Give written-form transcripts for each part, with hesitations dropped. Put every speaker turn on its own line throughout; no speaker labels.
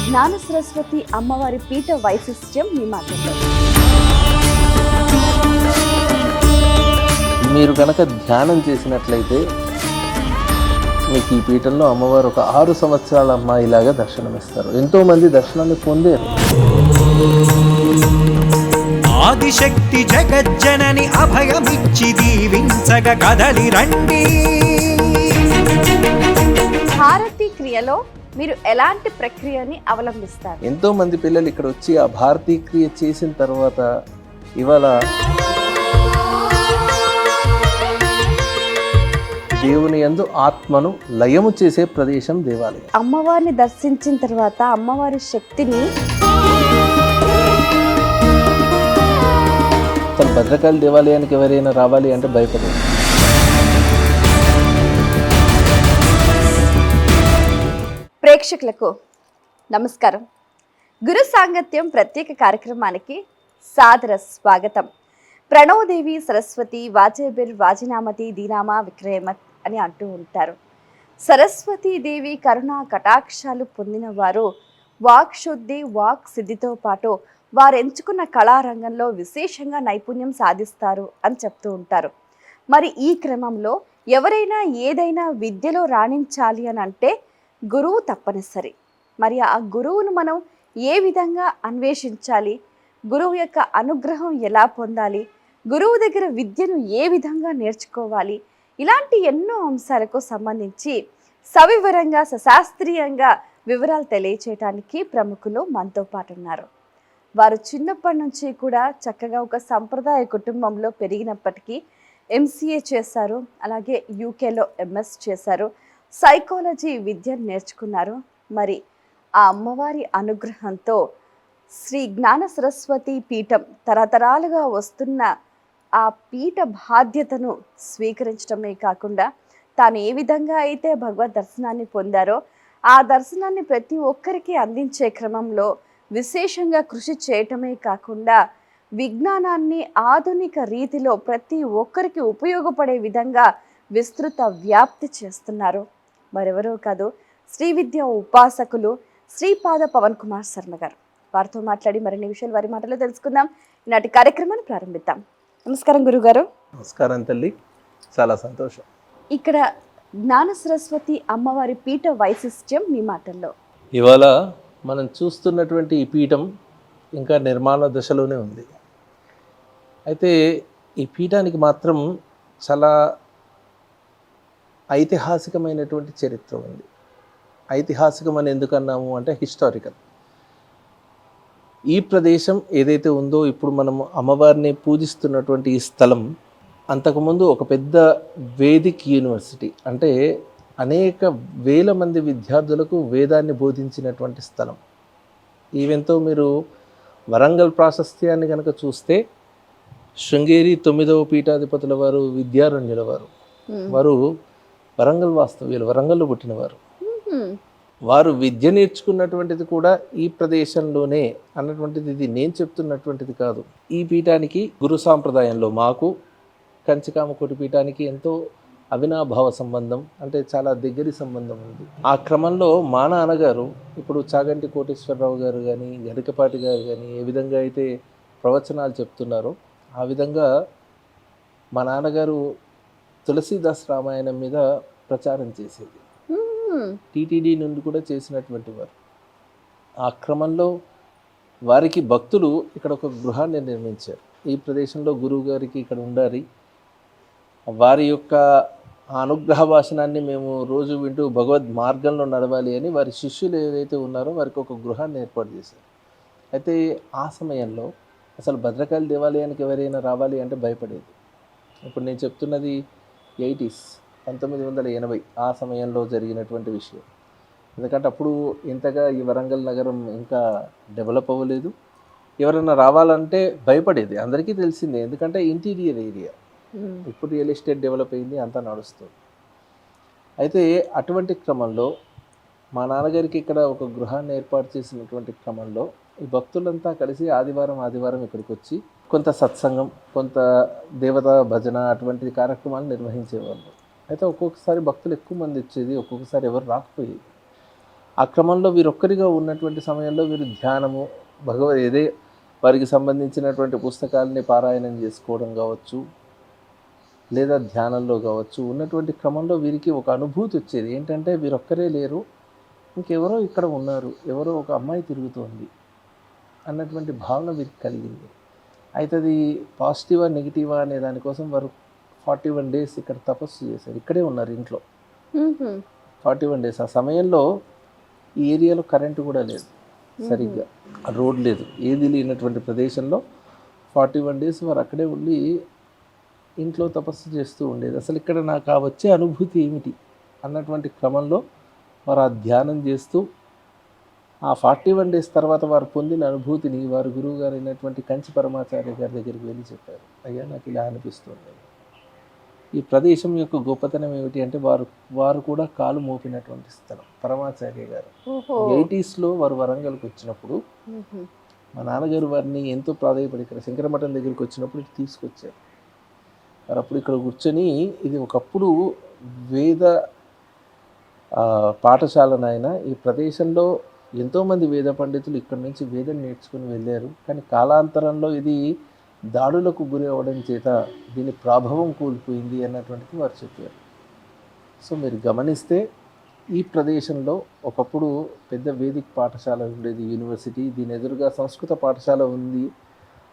జ్ఞాన సరస్వతి అమ్మవారి పీఠ వైశిష్ట్యం మీ మాటల్లో.
మీరు కనుక ధ్యానం చేసినట్లయితే మీకు ఈ పీఠంలో అమ్మవారు ఒక 6 సంవత్సరాల అమ్మాయిలాగా దర్శనమిస్తారు. ఎంతోమంది దర్శనాన్ని పొందారు.
ఆదిశక్తి జగజ్జనని అభయమిచ్చి దీవించగ కదలి రండి.
హారతి క్రియలో మీరు ఎలాంటి ప్రక్రియని అవలంబిస్తారు?
ఎంతోమంది పిల్లలు ఇక్కడ వచ్చి ఆ భారతీ క్రియ చేసిన తర్వాత ఇవాళ దేవుని యందు ఆత్మను లయము చేసే ప్రదేశం దేవాలయం.
అమ్మవారిని దర్శించిన తర్వాత అమ్మవారి శక్తిని
అసలు భద్రకాళి దేవాలయానికి ఎవరైనా రావాలి అంటే భయపడదు.
ప్రేక్షకులకు నమస్కారం. గురు సాంగత్యం ప్రత్యేక కార్యక్రమానికి సాదర స్వాగతం. ప్రణవదేవి సరస్వతి వాజేబిర్ వాజినామతి దీనామా విక్రయమత్ అని అంటూ ఉంటారు. సరస్వతీదేవి కరుణా కటాక్షాలు పొందిన వారు వాక్ శుద్ధి వాక్ సిద్ధితో పాటు వారు ఎంచుకున్న కళారంగంలో విశేషంగా నైపుణ్యం సాధిస్తారు అని చెప్తూ ఉంటారు. మరి ఈ క్రమంలో ఎవరైనా ఏదైనా విద్యలో రాణించాలి అని అంటే గురువు తప్పనిసరి. మరి ఆ గురువును మనం ఏ విధంగా అన్వేషించాలి, గురువు యొక్క అనుగ్రహం ఎలా పొందాలి, గురువు దగ్గర విద్యను ఏ విధంగా నేర్చుకోవాలి, ఇలాంటి ఎన్నో అంశాలకు సంబంధించి సవివరంగా సశాస్త్రీయంగా వివరాలు తెలియచేయడానికి ప్రముఖులు మనతో పాటు ఉన్నారు. వారు చిన్నప్పటి నుంచి కూడా చక్కగా ఒక సంప్రదాయ కుటుంబంలో పెరిగినప్పటికీ ఎంసీఏ చేశారు, అలాగే యూకేలో ఎంఎస్ చేశారు, సైకాలజీ విద్య నేర్చుకున్నారు. మరి ఆ అమ్మవారి అనుగ్రహంతో శ్రీ జ్ఞాన సరస్వతి పీఠం తరతరాలుగా వస్తున్న ఆ పీఠ బాధ్యతను స్వీకరించడమే కాకుండా తాను ఏ విధంగా అయితే భగవద్ దర్శనాన్ని పొందారో ఆ దర్శనాన్ని ప్రతి ఒక్కరికి అందించే క్రమంలో విశేషంగా కృషి చేయటమే కాకుండా విజ్ఞానాన్ని ఆధునిక రీతిలో ప్రతి ఒక్కరికి ఉపయోగపడే విధంగా విస్తృత వ్యాప్తి చేస్తున్నారు. మరెవరో కాదు, శ్రీ విద్య ఉపాసకులు శ్రీపాద పవన్ కుమార్ శర్మ గారు. వారితో మాట్లాడి మరిన్ని విషయాలు వారి మాటలో తెలుసుకుందాం. ఈనాటి కార్యక్రమాన్ని ప్రారంభిద్దాం. నమస్కారం గురుగారు.
నమస్కారం తల్లి, చాలా సంతోషం.
ఇక్కడ జ్ఞాన సరస్వతి అమ్మవారి పీఠ వైశిష్ట్యం మీ మాటల్లో.
ఇవాళ మనం చూస్తున్నటువంటి ఈ పీఠం ఇంకా నిర్మాణ దశలోనే ఉంది. అయితే ఈ పీఠానికి మాత్రం చాలా ఐతిహాసికమైనటువంటి చరిత్ర ఉంది. ఐతిహాసికం అని ఎందుకన్నాము అంటే హిస్టారికల్. ఈ ప్రదేశం ఏదైతే ఉందో ఇప్పుడు మనము అమ్మవారిని పూజిస్తున్నటువంటి ఈ స్థలం అంతకుముందు ఒక పెద్ద వేదిక్ యూనివర్సిటీ, అంటే అనేక వేల మంది విద్యార్థులకు వేదాన్ని బోధించినటువంటి స్థలం. ఈవెంతో మీరు వరంగల్ ప్రాశస్త్యాన్ని కనుక చూస్తే శృంగేరి 9వ పీఠాధిపతుల వారు విద్యారణ్యుల వారు వరంగల్ వాస్తవ్యులు, వరంగల్లో పుట్టినవారు. వారు విద్య నేర్చుకున్నటువంటిది కూడా ఈ ప్రదేశంలోనే అన్నటువంటిది ఇది నేను చెప్తున్నటువంటిది కాదు. ఈ పీఠానికి గురు సాంప్రదాయంలో మాకు కంచికామకోటి పీఠానికి ఎంతో అవినాభావ సంబంధం, అంటే చాలా దగ్గరి సంబంధం ఉంది. ఆ క్రమంలో మా నాన్నగారు ఇప్పుడు చాగంటి కోటేశ్వరరావు గారు కానీ గరికపాటి గారు కానీ ఏ విధంగా అయితే ప్రవచనాలు చెప్తున్నారో ఆ విధంగా మా నాన్నగారు తులసీదాస్ రామాయణం మీద ప్రచారం చేసేది. టీటీడీ నుండి కూడా చేసినటువంటి వారు. ఆ క్రమంలో వారికి భక్తులు ఇక్కడ ఒక గృహాన్ని నిర్మించారు. ఈ ప్రదేశంలో గురువు గారికి ఇక్కడ ఉండాలి, వారి యొక్క అనుగ్రహ భాషణాన్ని మేము రోజు వింటూ భగవద్ మార్గంలో నడవాలి అని వారి శిష్యులు ఏదైతే ఉన్నారో వారికి ఒక గృహాన్ని ఏర్పాటు చేశారు. అయితే ఆ సమయంలో అసలు భద్రకాళి దేవాలయానికి ఎవరైనా రావాలి అంటే భయపడేది. ఇప్పుడు నేను చెప్తున్నది 1980 ఆ సమయంలో జరిగినటువంటి విషయం. ఎందుకంటే అప్పుడు ఇంతగా ఈ వరంగల్ నగరం ఇంకా డెవలప్ అవ్వలేదు. ఎవరైనా రావాలంటే భయపడేది, అందరికీ తెలిసిందే. ఎందుకంటే ఇంటీరియర్ ఏరియా, ఇప్పుడు రియల్ ఎస్టేట్ డెవలప్ అయింది, అంతా నడుస్తుంది. అయితే అటువంటి క్రమంలో మా నాన్నగారికి ఇక్కడ ఒక గృహాన్ని ఏర్పాటు చేసినటువంటి క్రమంలో ఈ భక్తులంతా కలిసి ఆదివారం ఇక్కడికి వచ్చి కొంత సత్సంగం, కొంత దేవతా భజన అటువంటి కార్యక్రమాలు నిర్వహించేవాళ్ళు. అయితే ఒక్కొక్కసారి భక్తులు ఎక్కువ మంది వచ్చేది, ఒక్కొక్కసారి ఎవరు రాకపోయేది. ఆ క్రమంలో వీరొక్కరిగా ఉన్నటువంటి సమయంలో వీరు ధ్యానము ఏదే వారికి సంబంధించినటువంటి పుస్తకాలని పారాయణం చేసుకోవడం కావచ్చు, లేదా ధ్యానంలో కావచ్చు, ఉన్నటువంటి క్రమంలో వీరికి ఒక అనుభూతి వచ్చేది ఏంటంటే వీరొక్కరే లేరు, ఇంకెవరో ఇక్కడ ఉన్నారు, ఎవరో ఒక అమ్మాయి తిరుగుతోంది అన్నటువంటి భావన వీరికి కలిగింది. అయితే అది పాజిటివా నెగిటివా అనే దానికోసం వారు 41 days ఇక్కడ తపస్సు చేశారు. ఇక్కడే ఉన్నారు ఇంట్లో 41 days. ఆ సమయంలో ఈ ఏరియాలో కరెంటు కూడా లేదు, సరిగ్గా రోడ్ లేదు, ఏది లేనటువంటి ప్రదేశంలో 41 days వారు అక్కడే ఉండి ఇంట్లో తపస్సు చేస్తూ ఉండేది. అసలు ఇక్కడ నాకు ఆ వచ్చే అనుభూతి ఏమిటి అన్నటువంటి క్రమంలో వారు ఆ ధ్యానం చేస్తూ ఆ 41 days తర్వాత వారు పొందిన అనుభూతిని వారు గురువు గారు అయినటువంటి కంచి పరమాచార్య గారి దగ్గరికి వెళ్ళి చెప్పారు. అయ్యా నాకు ఇలా అనిపిస్తుంది. ఈ ప్రదేశం యొక్క గొప్పతనం ఏమిటి అంటే వారు కూడా కాలు మోపినటువంటి స్థలం. పరమాచార్య గారు 80s వారు వరంగల్కి వచ్చినప్పుడు మా నాన్నగారు వారిని ఎంతో ప్రాధాయపడి ఇక్కడ శంకరమఠం దగ్గరికి వచ్చినప్పుడు ఇటు తీసుకొచ్చారు. వారు అప్పుడు ఇక్కడ కూర్చొని ఇది ఒకప్పుడు వేద పాఠశాలనైన ఈ ప్రదేశంలో ఎంతోమంది వేద పండితులు ఇక్కడ నుంచి వేదం నేర్చుకుని వెళ్ళారు. కానీ కాలాంతరంలో ఇది దాడులకు గురి అవ్వడం చేత దీని ప్రభావం కోల్పోయింది అన్నటువంటిది వారు చెప్పారు. సో మీరు గమనిస్తే ఈ ప్రదేశంలో ఒకప్పుడు పెద్ద వేదిక పాఠశాల ఉండేది, యూనివర్సిటీ. దీని ఎదురుగా సంస్కృత పాఠశాల ఉంది.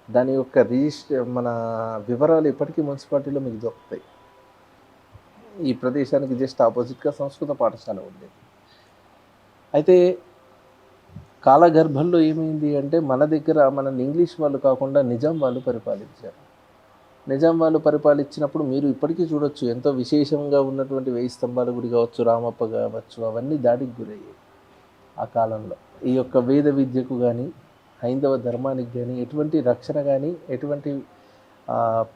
దాని యొక్క మన వివరాలు ఇప్పటికీ మున్సిపాలిటీలో మీకు దొరుకుతాయి. ఈ ప్రదేశానికి జస్ట్ ఆపోజిట్గా సంస్కృత పాఠశాల ఉండేది. అయితే కాలగర్భంలో ఏమైంది అంటే మన దగ్గర ఇంగ్లీష్ వాళ్ళు కాకుండా నిజాం వాళ్ళు పరిపాలించారు. నిజాం వాళ్ళు పరిపాలించినప్పుడు మీరు ఇప్పటికీ చూడొచ్చు ఎంతో విశేషంగా ఉన్నటువంటి 1000 స్తంభాల గుడి కావచ్చు, రామప్ప కావచ్చు, అవన్నీ దాడికి గురయ్యాయి ఆ కాలంలో. ఈ యొక్క వేద విద్యకు కానీ హైందవ ధర్మానికి కానీ ఎటువంటి రక్షణ కానీ ఎటువంటి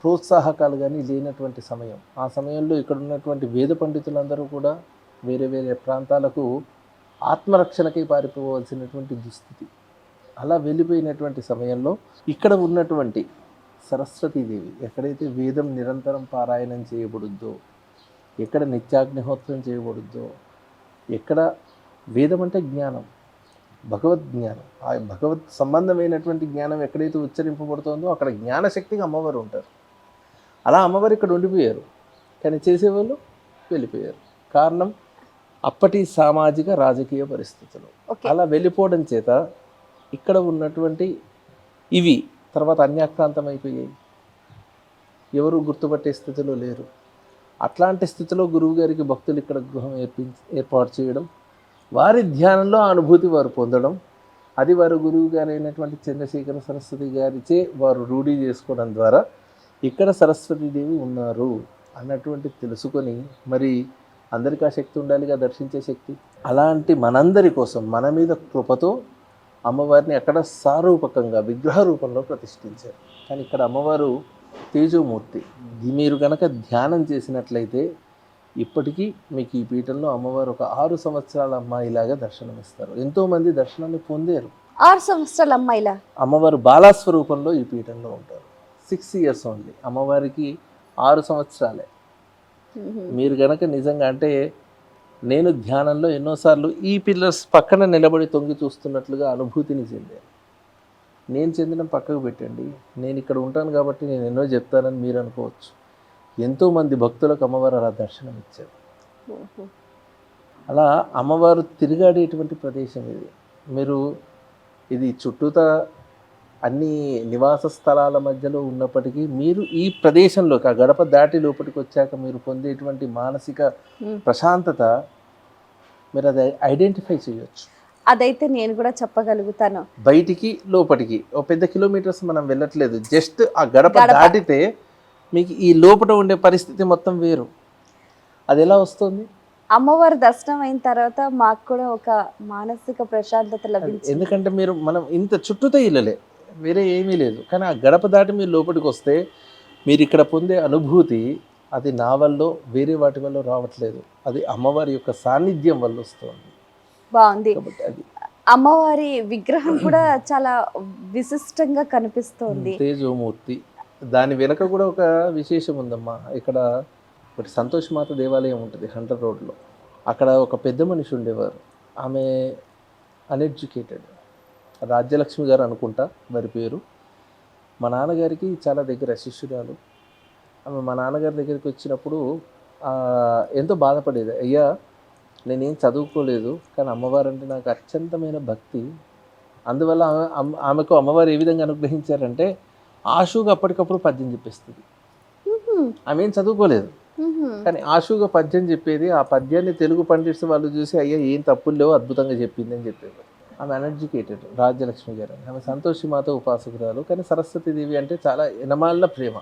ప్రోత్సాహకాలు కానీ లేనటువంటి సమయం. ఆ సమయంలో ఇక్కడ ఉన్నటువంటి వేద పండితులందరూ కూడా వేరే వేరే ప్రాంతాలకు ఆత్మరక్షణకై పారిపోవాల్సినటువంటి దుస్థితి. అలా వెళ్ళిపోయినటువంటి సమయంలో ఇక్కడ ఉన్నటువంటి సరస్వతీదేవి ఎక్కడైతే వేదం నిరంతరం పారాయణం చేయబడుద్దో, ఎక్కడ నిత్యాగ్నిహోత్రం చేయబడుద్దో, ఎక్కడ వేదం అంటే జ్ఞానం, భగవద్ జ్ఞానం, ఆ భగవత్ సంబంధమైనటువంటి జ్ఞానం ఎక్కడైతే ఉచ్చరింపబడుతుందో అక్కడ జ్ఞానశక్తిగా అమ్మవారు ఉంటారు. అలా అమ్మవారు ఇక్కడ ఉండిపోయారు, కానీ చేసేవాళ్ళు వెళ్ళిపోయారు. కారణం అప్పటి సామాజిక రాజకీయ పరిస్థితులు. అలా వెళ్ళిపోవడం చేత ఇక్కడ ఉన్నటువంటి ఇవి తర్వాత అన్యాక్రాంతం అయిపోయాయి, ఎవరు గుర్తుపట్టే స్థితిలో లేరు. అట్లాంటి స్థితిలో గురువు గారికి భక్తులు ఇక్కడ గృహం ఏర్పాటు చేయడం, వారి ధ్యానంలో అనుభూతి వారు పొందడం, అది వారు గురువు గారు అయినటువంటి చంద్రశేఖర సరస్వతి గారిచే వారు రూఢీ చేసుకోవడం ద్వారా ఇక్కడ సరస్వతీదేవి ఉన్నారు అన్నటువంటి తెలుసుకొని, మరి అందరికీ ఆ శక్తి ఉండాలిగా, దర్శించే శక్తి. అలాంటి మనందరి కోసం మన మీద కృపతో అమ్మవారిని అక్కడ సారూపకంగా విగ్రహ రూపంలో ప్రతిష్ఠించారు. కానీ ఇక్కడ అమ్మవారు తేజోమూర్తి. మీరు కనుక ధ్యానం చేసినట్లయితే ఇప్పటికీ మీకు ఈ పీఠంలో అమ్మవారు ఒక 6 సంవత్సరాల అమ్మాయిలాగా దర్శనమిస్తారు. ఎంతోమంది దర్శనాన్ని పొందారు.
6 సంవత్సరాల అమ్మాయిలా
అమ్మవారు బాలాస్వరూపంలో ఈ పీఠంలో ఉంటారు. 6 years ఓన్లీ. అమ్మవారికి 6 సంవత్సరాలే. మీరు గనక నిజంగా అంటే నేను ధ్యానంలో ఎన్నోసార్లు ఈ పిల్లర్స్ పక్కన నిలబడి తొంగి చూస్తున్నట్లుగా అనుభూతిని చెందాను. నేను చెందడం పక్కకు పెట్టండి, నేను ఇక్కడ ఉంటాను కాబట్టి నేను ఎన్నో చెప్తానని మీరు అనుకోవచ్చు. ఎంతోమంది భక్తులకు అమ్మవారు అలా దర్శనం ఇచ్చారు. అలా అమ్మవారు తిరిగాడేటువంటి ప్రదేశం ఇది. మీరు ఇది చుట్టూతా అన్ని నివాస స్థలాల మధ్యలో ఉన్నప్పటికీ మీరు ఈ ప్రదేశంలోకి ఆ గడప దాటి లోపలికి వచ్చాక మీరు పొందేటువంటి మానసిక ప్రశాంతత మీరు అది ఐడెంటిఫై చేయొచ్చు.
అదైతే నేను కూడా చెప్పగలుగుతాను.
బయటికి లోపలికి ఒక పెద్ద కిలోమీటర్స్ మనం వెళ్ళట్లేదు, జస్ట్ ఆ గడప దాటితే మీకు ఈ లోపల ఉండే పరిస్థితి మొత్తం వేరు. అది ఎలా వస్తుంది?
అమ్మవారి దర్శనం అయిన తర్వాత మాకు కూడా ఒక మానసిక ప్రశాంతత లభించింది.
ఎందుకంటే మనం ఇంత చుట్టూతో ఇల్లలే, వేరే ఏమీ లేదు, కానీ ఆ గడప దాటి మీరు లోపలికి వస్తే మీరు ఇక్కడ పొందే అనుభూతి అది నా వల్ల వేరే వాటి వల్ల రావట్లేదు, అది అమ్మవారి యొక్క సాన్నిధ్యం వల్ల వస్తుంది.
బాగుంది.
కాబట్టి అది
అమ్మవారి విగ్రహం కూడా చాలా విశిష్టంగా కనిపిస్తోంది,
తేజోమూర్తి. దాని వెనక కూడా ఒక విశేషం ఉందమ్మా. ఇక్కడ ఒకటి సంతోష్ మాత దేవాలయం ఉంటుంది హంటర్ రోడ్లో. అక్కడ ఒక పెద్ద మనిషి ఉండేవారు. ఆమె అన్ఎడ్యుకేటెడ్, రాజ్యలక్ష్మి గారు అనుకుంటా వారి పేరు. మా నాన్నగారికి చాలా దగ్గర శిష్యురాలు. ఆమె మా నాన్నగారి దగ్గరికి వచ్చినప్పుడు ఎంతో బాధపడేది. అయ్యా, నేనేం చదువుకోలేదు, కానీ అమ్మవారు అంటే నాకు అత్యంతమైన భక్తి. అందువల్ల ఆమెకు అమ్మవారు ఏ విధంగా అనుగ్రహించారంటే ఆశుగా అప్పటికప్పుడు పద్యం చెప్పేస్తుంది. ఆమె ఏం చదువుకోలేదు, కానీ ఆశుగా పద్యం చెప్పేది. ఆ పద్యాన్ని తెలుగు పండిట్స్ వాళ్ళు చూసి అయ్యా ఏం తప్పులు లేవు, అద్భుతంగా చెప్పింది అని చెప్పేది. ఆమె అన్ఎడ్యుకేటెడ్, రాజ్యలక్ష్మి గారు. ఆమె సంతోషి మాత ఉపాసకురాలు, కానీ సరస్వతీదేవి అంటే చాలా ఎనమాళ్ళ ప్రేమ.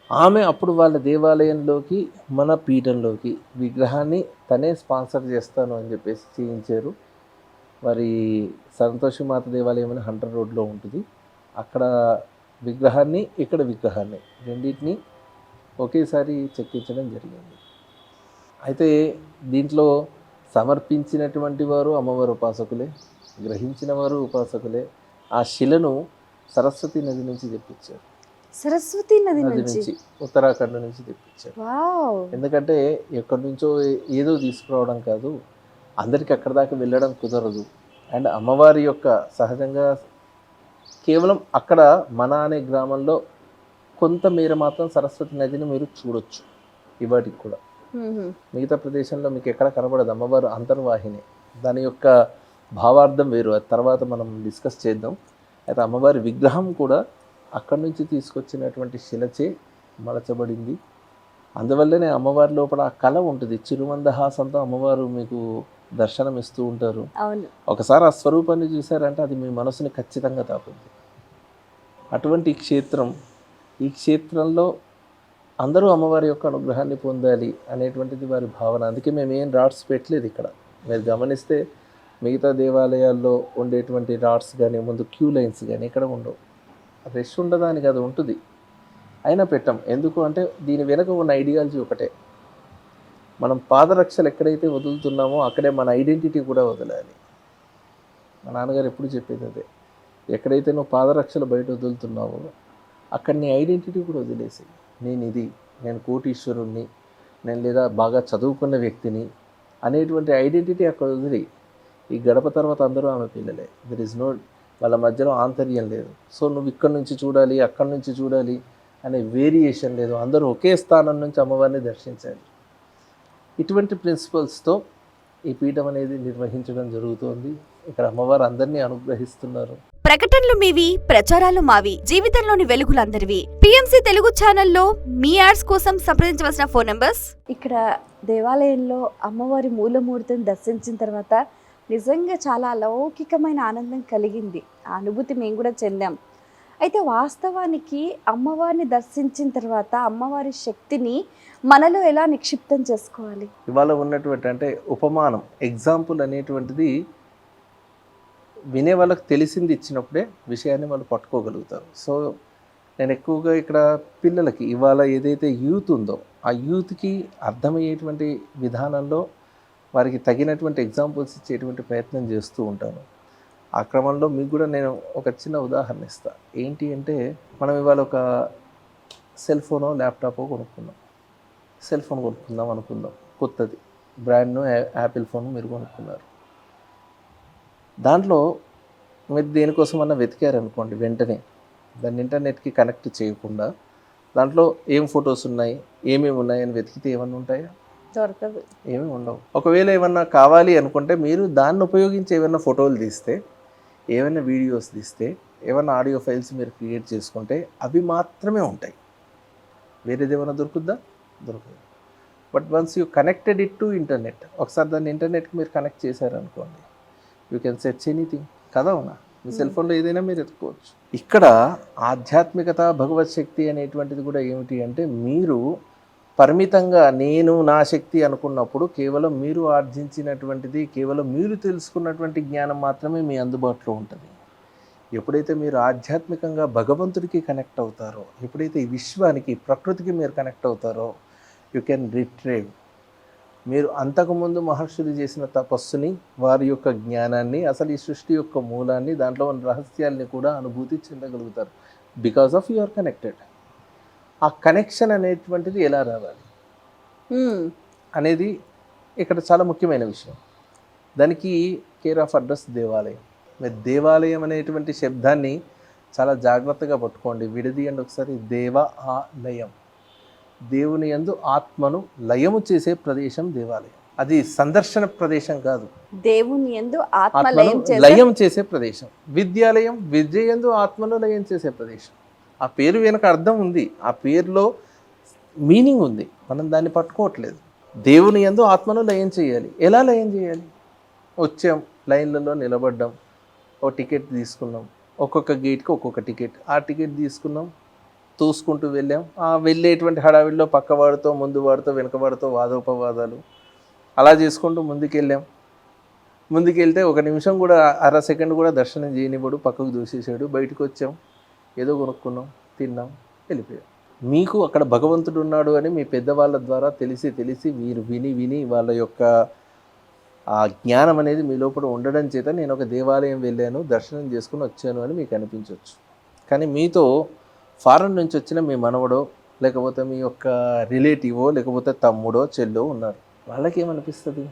ఆమె అప్పుడు వాళ్ళ దేవాలయంలోకి మన పీఠంలోకి విగ్రహాన్ని తనే స్పాన్సర్ చేస్తాను అని చెప్పేసి చేయించారు. మరి సంతోషి మాత దేవాలయం అని హంటర్ రోడ్లో ఉంటుంది. అక్కడ విగ్రహాన్ని, ఇక్కడ విగ్రహాన్ని రెండింటిని ఒకేసారి చెక్కించడం జరిగింది. అయితే దీంట్లో సమర్పించినటువంటి వారు అమ్మవారు ఉపాసకులే, గ్రహించిన వారు ఉపాసకులే. ఆ శిలను సరస్వతి నది నుంచి తెప్పించారు.
సరస్వతి నది నుంచి,
ఉత్తరాఖండ్ నుంచి తెప్పించారు.
వావ్.
ఎందుకంటే ఎక్కడి నుంచో ఏదో తీసుకురావడం కాదు, అందరికి అక్కడ దాకా వెళ్ళడం కుదరదు. అండ్ అమ్మవారి యొక్క సహజంగా కేవలం అక్కడ మన అనే గ్రామంలో కొంత మేర మాత్రం సరస్వతి నదిని మీరు చూడొచ్చు ఇవాటికి కూడా. మిగతా ప్రదేశంలో మీకు ఎక్కడ కనబడదు. అమ్మవారు అంతర్వాహిని, దాని యొక్క భావార్థం వేరు, అది తర్వాత మనం డిస్కస్ చేద్దాం. అయితే అమ్మవారి విగ్రహం కూడా అక్కడి నుంచి తీసుకొచ్చినటువంటి శిలచే మలచబడింది. అందువల్లనే అమ్మవారి లోపల ఆ కళ ఉంటుంది. చిరుమందహాసంతో అమ్మవారు మీకు దర్శనం ఇస్తూ ఉంటారు. ఒకసారి ఆ స్వరూపాన్ని చూసారంటే అది మీ మనసుని ఖచ్చితంగా తాకుతుంది. అటువంటి క్షేత్రం, ఈ క్షేత్రంలో అందరూ అమ్మవారి యొక్క అనుగ్రహాన్ని పొందాలి అనేటువంటిది వారి భావన. అందుకే మేము ఏం రాడ్స్ పెట్టలేదు ఇక్కడ. మీరు గమనిస్తే మిగతా దేవాలయాల్లో ఉండేటువంటి రాడ్స్ కానీ, ముందు క్యూ లైన్స్ కానీ ఇక్కడ ఉండవు. రష్ ఉండదానికి అది ఉంటుంది, అయినా పెట్టాం. ఎందుకు అంటే దీని వెనక ఉన్న ఐడియాలజీ ఒకటే. మనం పాదరక్షలు ఎక్కడైతే వదులుతున్నామో అక్కడే మన ఐడెంటిటీ కూడా వదలాలి. మా నాన్నగారు ఎప్పుడు చెప్పేది అదే. ఎక్కడైతే నువ్వు పాదరక్షలు బయట వదులుతున్నావో అక్కడ నీ ఐడెంటిటీ కూడా వదిలేసి, నేను కోటీశ్వరుణ్ణి, నేను లేదా బాగా చదువుకున్న వ్యక్తిని అనేటువంటి ఐడెంటిటీ అక్కడ వదిలి, ఈ గడప తర్వాత అందరూ ఆమె పిల్లలే. దర్ ఇస్ నో, వాళ్ళ మధ్యలో ఆంతర్యం లేదు. సో నువ్వు ఇక్కడ నుంచి చూడాలి, అక్కడి నుంచి చూడాలి అనే వేరియేషన్ లేదు. అందరూ ఒకే స్థానం నుంచి అమ్మవారిని దర్శించాలి. ఇటువంటి ప్రిన్సిపల్స్తో ఈ పీఠం అనేది నిర్వహించడం జరుగుతోంది. ఇక్కడ అమ్మవారు అందరినీ అనుగ్రహిస్తున్నారు.
ప్రకటనలు మీవి, ప్రచారాలు మావి, జీవితంలోని వెలుగులందరివి. పిఎంసి తెలుగు ఛానల్లో మీ యాడ్స్ కోసం సంప్రదించవలసిన ఫోన్ నంబర్స్. ఇక్కడ దేవాలయంలో అమ్మవారి మూలమూర్తిని దర్శించిన తర్వాత నిజంగా చాలా అలౌకికమైన ఆనందం కలిగింది. ఆ అనుభూతి మేము కూడా చెందాం. అయితే వాస్తవానికి అమ్మవారిని దర్శించిన తర్వాత అమ్మవారి శక్తిని మనలో ఎలా నిక్షిప్తం చేసుకోవాలి?
ఇవాళ ఉన్నటువంటి అంటే ఉపమానం, ఎగ్జాంపుల్ అనేటువంటిది వినే వాళ్ళకి తెలిసింది ఇచ్చినప్పుడే విషయాన్ని వాళ్ళు పట్టుకోగలుగుతారు. సో నేను ఎక్కువగా ఇక్కడ పిల్లలకి ఇవాళ ఏదైతే యూత్ ఉందో ఆ యూత్కి అర్థమయ్యేటువంటి విధానంలో వారికి తగినటువంటి ఎగ్జాంపుల్స్ ఇచ్చేటువంటి ప్రయత్నం చేస్తూ ఉంటాను. ఆ క్రమంలో మీకు కూడా నేను ఒక చిన్న ఉదాహరణ ఇస్తాను. ఏంటి అంటే, మనం ఇవాళ ఒక సెల్ ఫోనో ల్యాప్టాపో కొనుక్కున్నాం. సెల్ ఫోన్ కొనుక్కుందాం అనుకుందాం, కొత్తది బ్రాండ్ను యాపిల్ ఫోన్ మీరు కొనుక్కున్నారు. దాంట్లో మీరు దేనికోసమన్నా వెతికారనుకోండి, వెంటనే దాన్ని ఇంటర్నెట్కి కనెక్ట్ చేయకుండా దాంట్లో ఏం ఫొటోస్ ఉన్నాయి, ఏమేమి ఉన్నాయని వెతికితే ఏమన్నా ఉంటాయా?
దొరకదు,
ఏమీ ఉండవు. ఒకవేళ ఏమన్నా కావాలి అనుకుంటే మీరు దాన్ని ఉపయోగించి ఏమైనా ఫోటోలు తీస్తే, ఏమైనా వీడియోస్ తీస్తే, ఏమైనా ఆడియో ఫైల్స్ మీరు క్రియేట్ చేసుకుంటే అవి మాత్రమే ఉంటాయి. వేరేది ఏమైనా దొరుకుద్దా? దొరకదు. But once you connected it to internet, ఒకసారి దాన్ని ఇంటర్నెట్కి మీరు కనెక్ట్ చేశారనుకోండి, యూ కెన్ సెర్చ్ ఎనీథింగ్. కదా అవునా? మీ సెల్ ఫోన్లో ఏదైనా మీరు ఎత్తుకోవచ్చు. ఇక్కడ ఆధ్యాత్మికత, భగవత్ శక్తి అనేటువంటిది కూడా ఏమిటి అంటే, మీరు పరిమితంగా నేను నా శక్తి అనుకున్నప్పుడు కేవలం మీరు ఆర్జించినటువంటిది, కేవలం మీరు తెలుసుకున్నటువంటి జ్ఞానం మాత్రమే మీ అందుబాటులో ఉంటుంది. ఎప్పుడైతే మీరు ఆధ్యాత్మికంగా భగవంతుడికి కనెక్ట్ అవుతారో, ఎప్పుడైతే ఈ విశ్వానికి, ప్రకృతికి మీరు కనెక్ట్ అవుతారో, యూ కెన్ రిట్రీవ్. మీరు అంతకుముందు మహర్షులు చేసిన తపస్సుని, వారి యొక్క జ్ఞానాన్ని, అసలు ఈ సృష్టి యొక్క మూలాన్ని, దాంట్లో ఉన్న రహస్యాల్ని కూడా అనుభూతి చెందగలుగుతారు. Because of you are connected. ఆ కనెక్షన్ అనేటువంటిది ఎలా రావాలి అనేది ఇక్కడ చాలా ముఖ్యమైన విషయం. దానికి కేర్ ఆఫ్ అడ్రస్ దేవాలయం. మీరు దేవాలయం అనేటువంటి శబ్దాన్ని చాలా జాగ్రత్తగా పట్టుకోండి, విడదీయండి ఒకసారి. దేవ ఆలయం, దేవుని యందు ఆత్మను లయము చేసే ప్రదేశం దేవాలయం. అది సందర్శన ప్రదేశం కాదు,
దేవుని యందు ఆత్మ
ఆత్మను
లయం చేసే
లయం చేసే ప్రదేశం. విద్యాలయం, విద్య యందు ఆత్మను లయం చేసే ప్రదేశం. ఆ పేరు వెనుక అర్థం ఉంది, ఆ పేరులో మీనింగ్ ఉంది, మనం దాన్ని పట్టుకోవట్లేదు. దేవుని యందు ఆత్మను లయం చేయాలి. ఎలా లయం చేయాలి? వచ్చాం, లైన్లలో నిలబడ్డాం, ఓ టికెట్ తీసుకున్నాం, ఒక్కొక్క గేట్కి ఒక్కొక్క టికెట్. ఆ టికెట్ తీసుకున్నాం, తోసుకుంటూ వెళ్ళాం. ఆ వెళ్ళేటువంటి హడావిడిలో పక్కవాడితో, ముందు వాడితో, వెనకవాడితో వాదోపవాదాలు అలా చేసుకుంటూ ముందుకెళ్ళాం. ముందుకెళ్తే ఒక నిమిషం కూడా, అర సెకండ్ కూడా దర్శనం చేయనివ్వడు, పక్కకు దూసేసాడు. బయటకు వచ్చాం, ఏదో కొనుక్కున్నాం, తిన్నాం, వెళ్ళిపోయాం. మీకు అక్కడ భగవంతుడు ఉన్నాడు అని మీ పెద్దవాళ్ళ ద్వారా తెలిసి మీరు విని వాళ్ళ యొక్క ఆ జ్ఞానం అనేది మీ లోపల ఉండడం చేత నేను ఒక దేవాలయం వెళ్ళాను, దర్శనం చేసుకుని వచ్చాను అని మీకు అనిపించవచ్చు. కానీ మీతో ఫారెన్ నుంచి వచ్చిన మీ మనవడో, లేకపోతే మీ యొక్క రిలేటివో, లేకపోతే తమ్ముడో చెల్లో ఉన్నారు. వాళ్ళకి ఏమనిపిస్తుంది?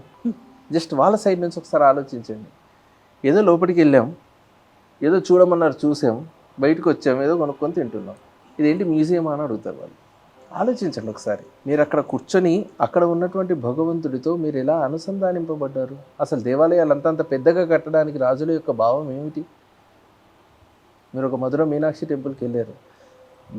జస్ట్ వాళ్ళ సైడ్ నుంచి ఒకసారి ఆలోచించండి. ఏదో లోపలికి వెళ్ళాం, ఏదో చూడమన్నారు, చూసాం, బయటకు వచ్చాం, ఏదో కొనుక్కొని తింటున్నాం. ఇదేంటి మ్యూజియం అని అడుగుతారు వాళ్ళు. ఆలోచించండి ఒకసారి. మీరు అక్కడ కూర్చొని అక్కడ ఉన్నటువంటి భగవంతుడితో మీరు ఎలా అనుసంధానింపబడ్డారు? అసలు దేవాలయాలు అంతంత పెద్దగా కట్టడానికి రాజుల యొక్క భావం ఏమిటి? మీరు ఒక మధుర మీనాక్షి టెంపుల్కి వెళ్ళారు,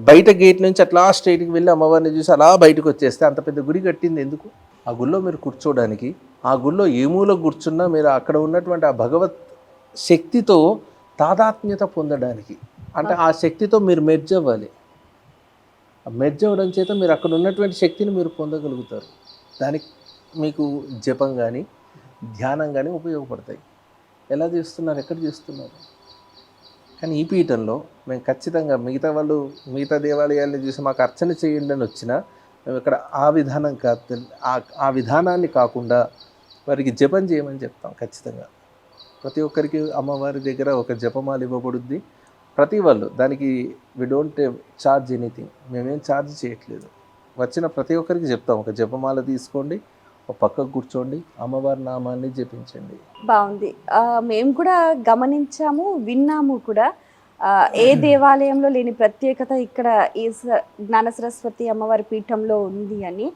బయట గేట్ నుంచి అట్లా స్ట్రైట్కి వెళ్ళి అమ్మవారిని చూసి అలా బయటకు వచ్చేస్తే అంత పెద్ద గుడి కట్టింది ఎందుకు? ఆ గుళ్ళో మీరు కూర్చోవడానికి, ఆ గుళ్ళో ఏ మూల కూర్చున్నా మీరు అక్కడ ఉన్నటువంటి ఆ భగవత్ శక్తితో తాదాత్మ్యత పొందడానికి. అంటే ఆ శక్తితో మీరు మెర్జ్ అవ్వాలి. మెర్జ్ అవ్వడం చేత మీరు అక్కడ ఉన్నటువంటి శక్తిని మీరు పొందగలుగుతారు. దానికి మీకు జపం కానీ ధ్యానం కానీ ఉపయోగపడతాయి. ఎలా చేస్తున్నారు? ఎక్కడ చేస్తున్నారు? కానీ ఈ పీఠంలో మేము ఖచ్చితంగా మిగతా దేవాలయాలను చూసి మాకు అర్చన చేయండి అని వచ్చినా మేము ఇక్కడ ఆ విధానం కాదు, ఆ విధానాన్ని కాకుండా వారికి జపం చేయమని చెప్తాం. ఖచ్చితంగా ప్రతి ఒక్కరికి అమ్మవారి దగ్గర ఒక జపమాల ఇవ్వబడుద్ది. ప్రతి వాళ్ళు దానికి వి డోంట్ ఛార్జ్ ఎనీథింగ్, మేమేం ఛార్జ్ చేయట్లేదు. వచ్చిన ప్రతి ఒక్కరికి చెప్తాం, ఒక జపమాల తీసుకోండి, ఒక పక్కకు కూర్చోండి, అమ్మవారి నామాన్ని జపించండి.
బాగుంది. మేము కూడా గమనించాము, విన్నాము కూడా. ఏ దేవాలయంలో లేని ప్రత్యేకత ఇక్కడ ఈ జ్ఞాన సరస్వతి అమ్మవారి పీఠంలో ఉంది అని.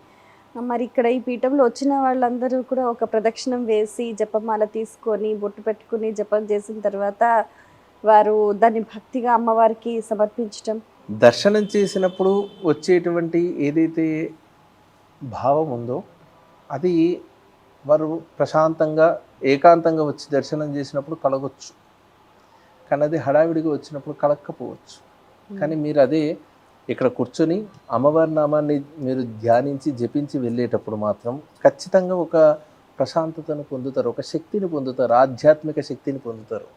మరి ఇక్కడ ఈ పీఠంలో వచ్చిన వాళ్ళందరూ కూడా ఒక ప్రదక్షిణం వేసి జపమాల తీసుకొని బొట్టు పెట్టుకుని జపం చేసిన తర్వాత వారు దాన్ని భక్తిగా అమ్మవారికి సమర్పించటం.
దర్శనం చేసినప్పుడు వచ్చేటువంటి ఏదైతే భావం ఉందో అది వారు ప్రశాంతంగా ఏకాంతంగా వచ్చి దర్శనం చేసినప్పుడు కలగొచ్చు, కానీ అది హడావిడిగా వచ్చినప్పుడు కలగకపోవచ్చు. కానీ మీరు అదే ఇక్కడ కూర్చొని అమ్మవారి నామాన్ని మీరు ధ్యానించి జపించి వెళ్ళేటప్పుడు మాత్రం ఖచ్చితంగా ఒక ప్రశాంతతను పొందుతారు, ఒక శక్తిని పొందుతారు, ఆధ్యాత్మిక శక్తిని పొందుతారు.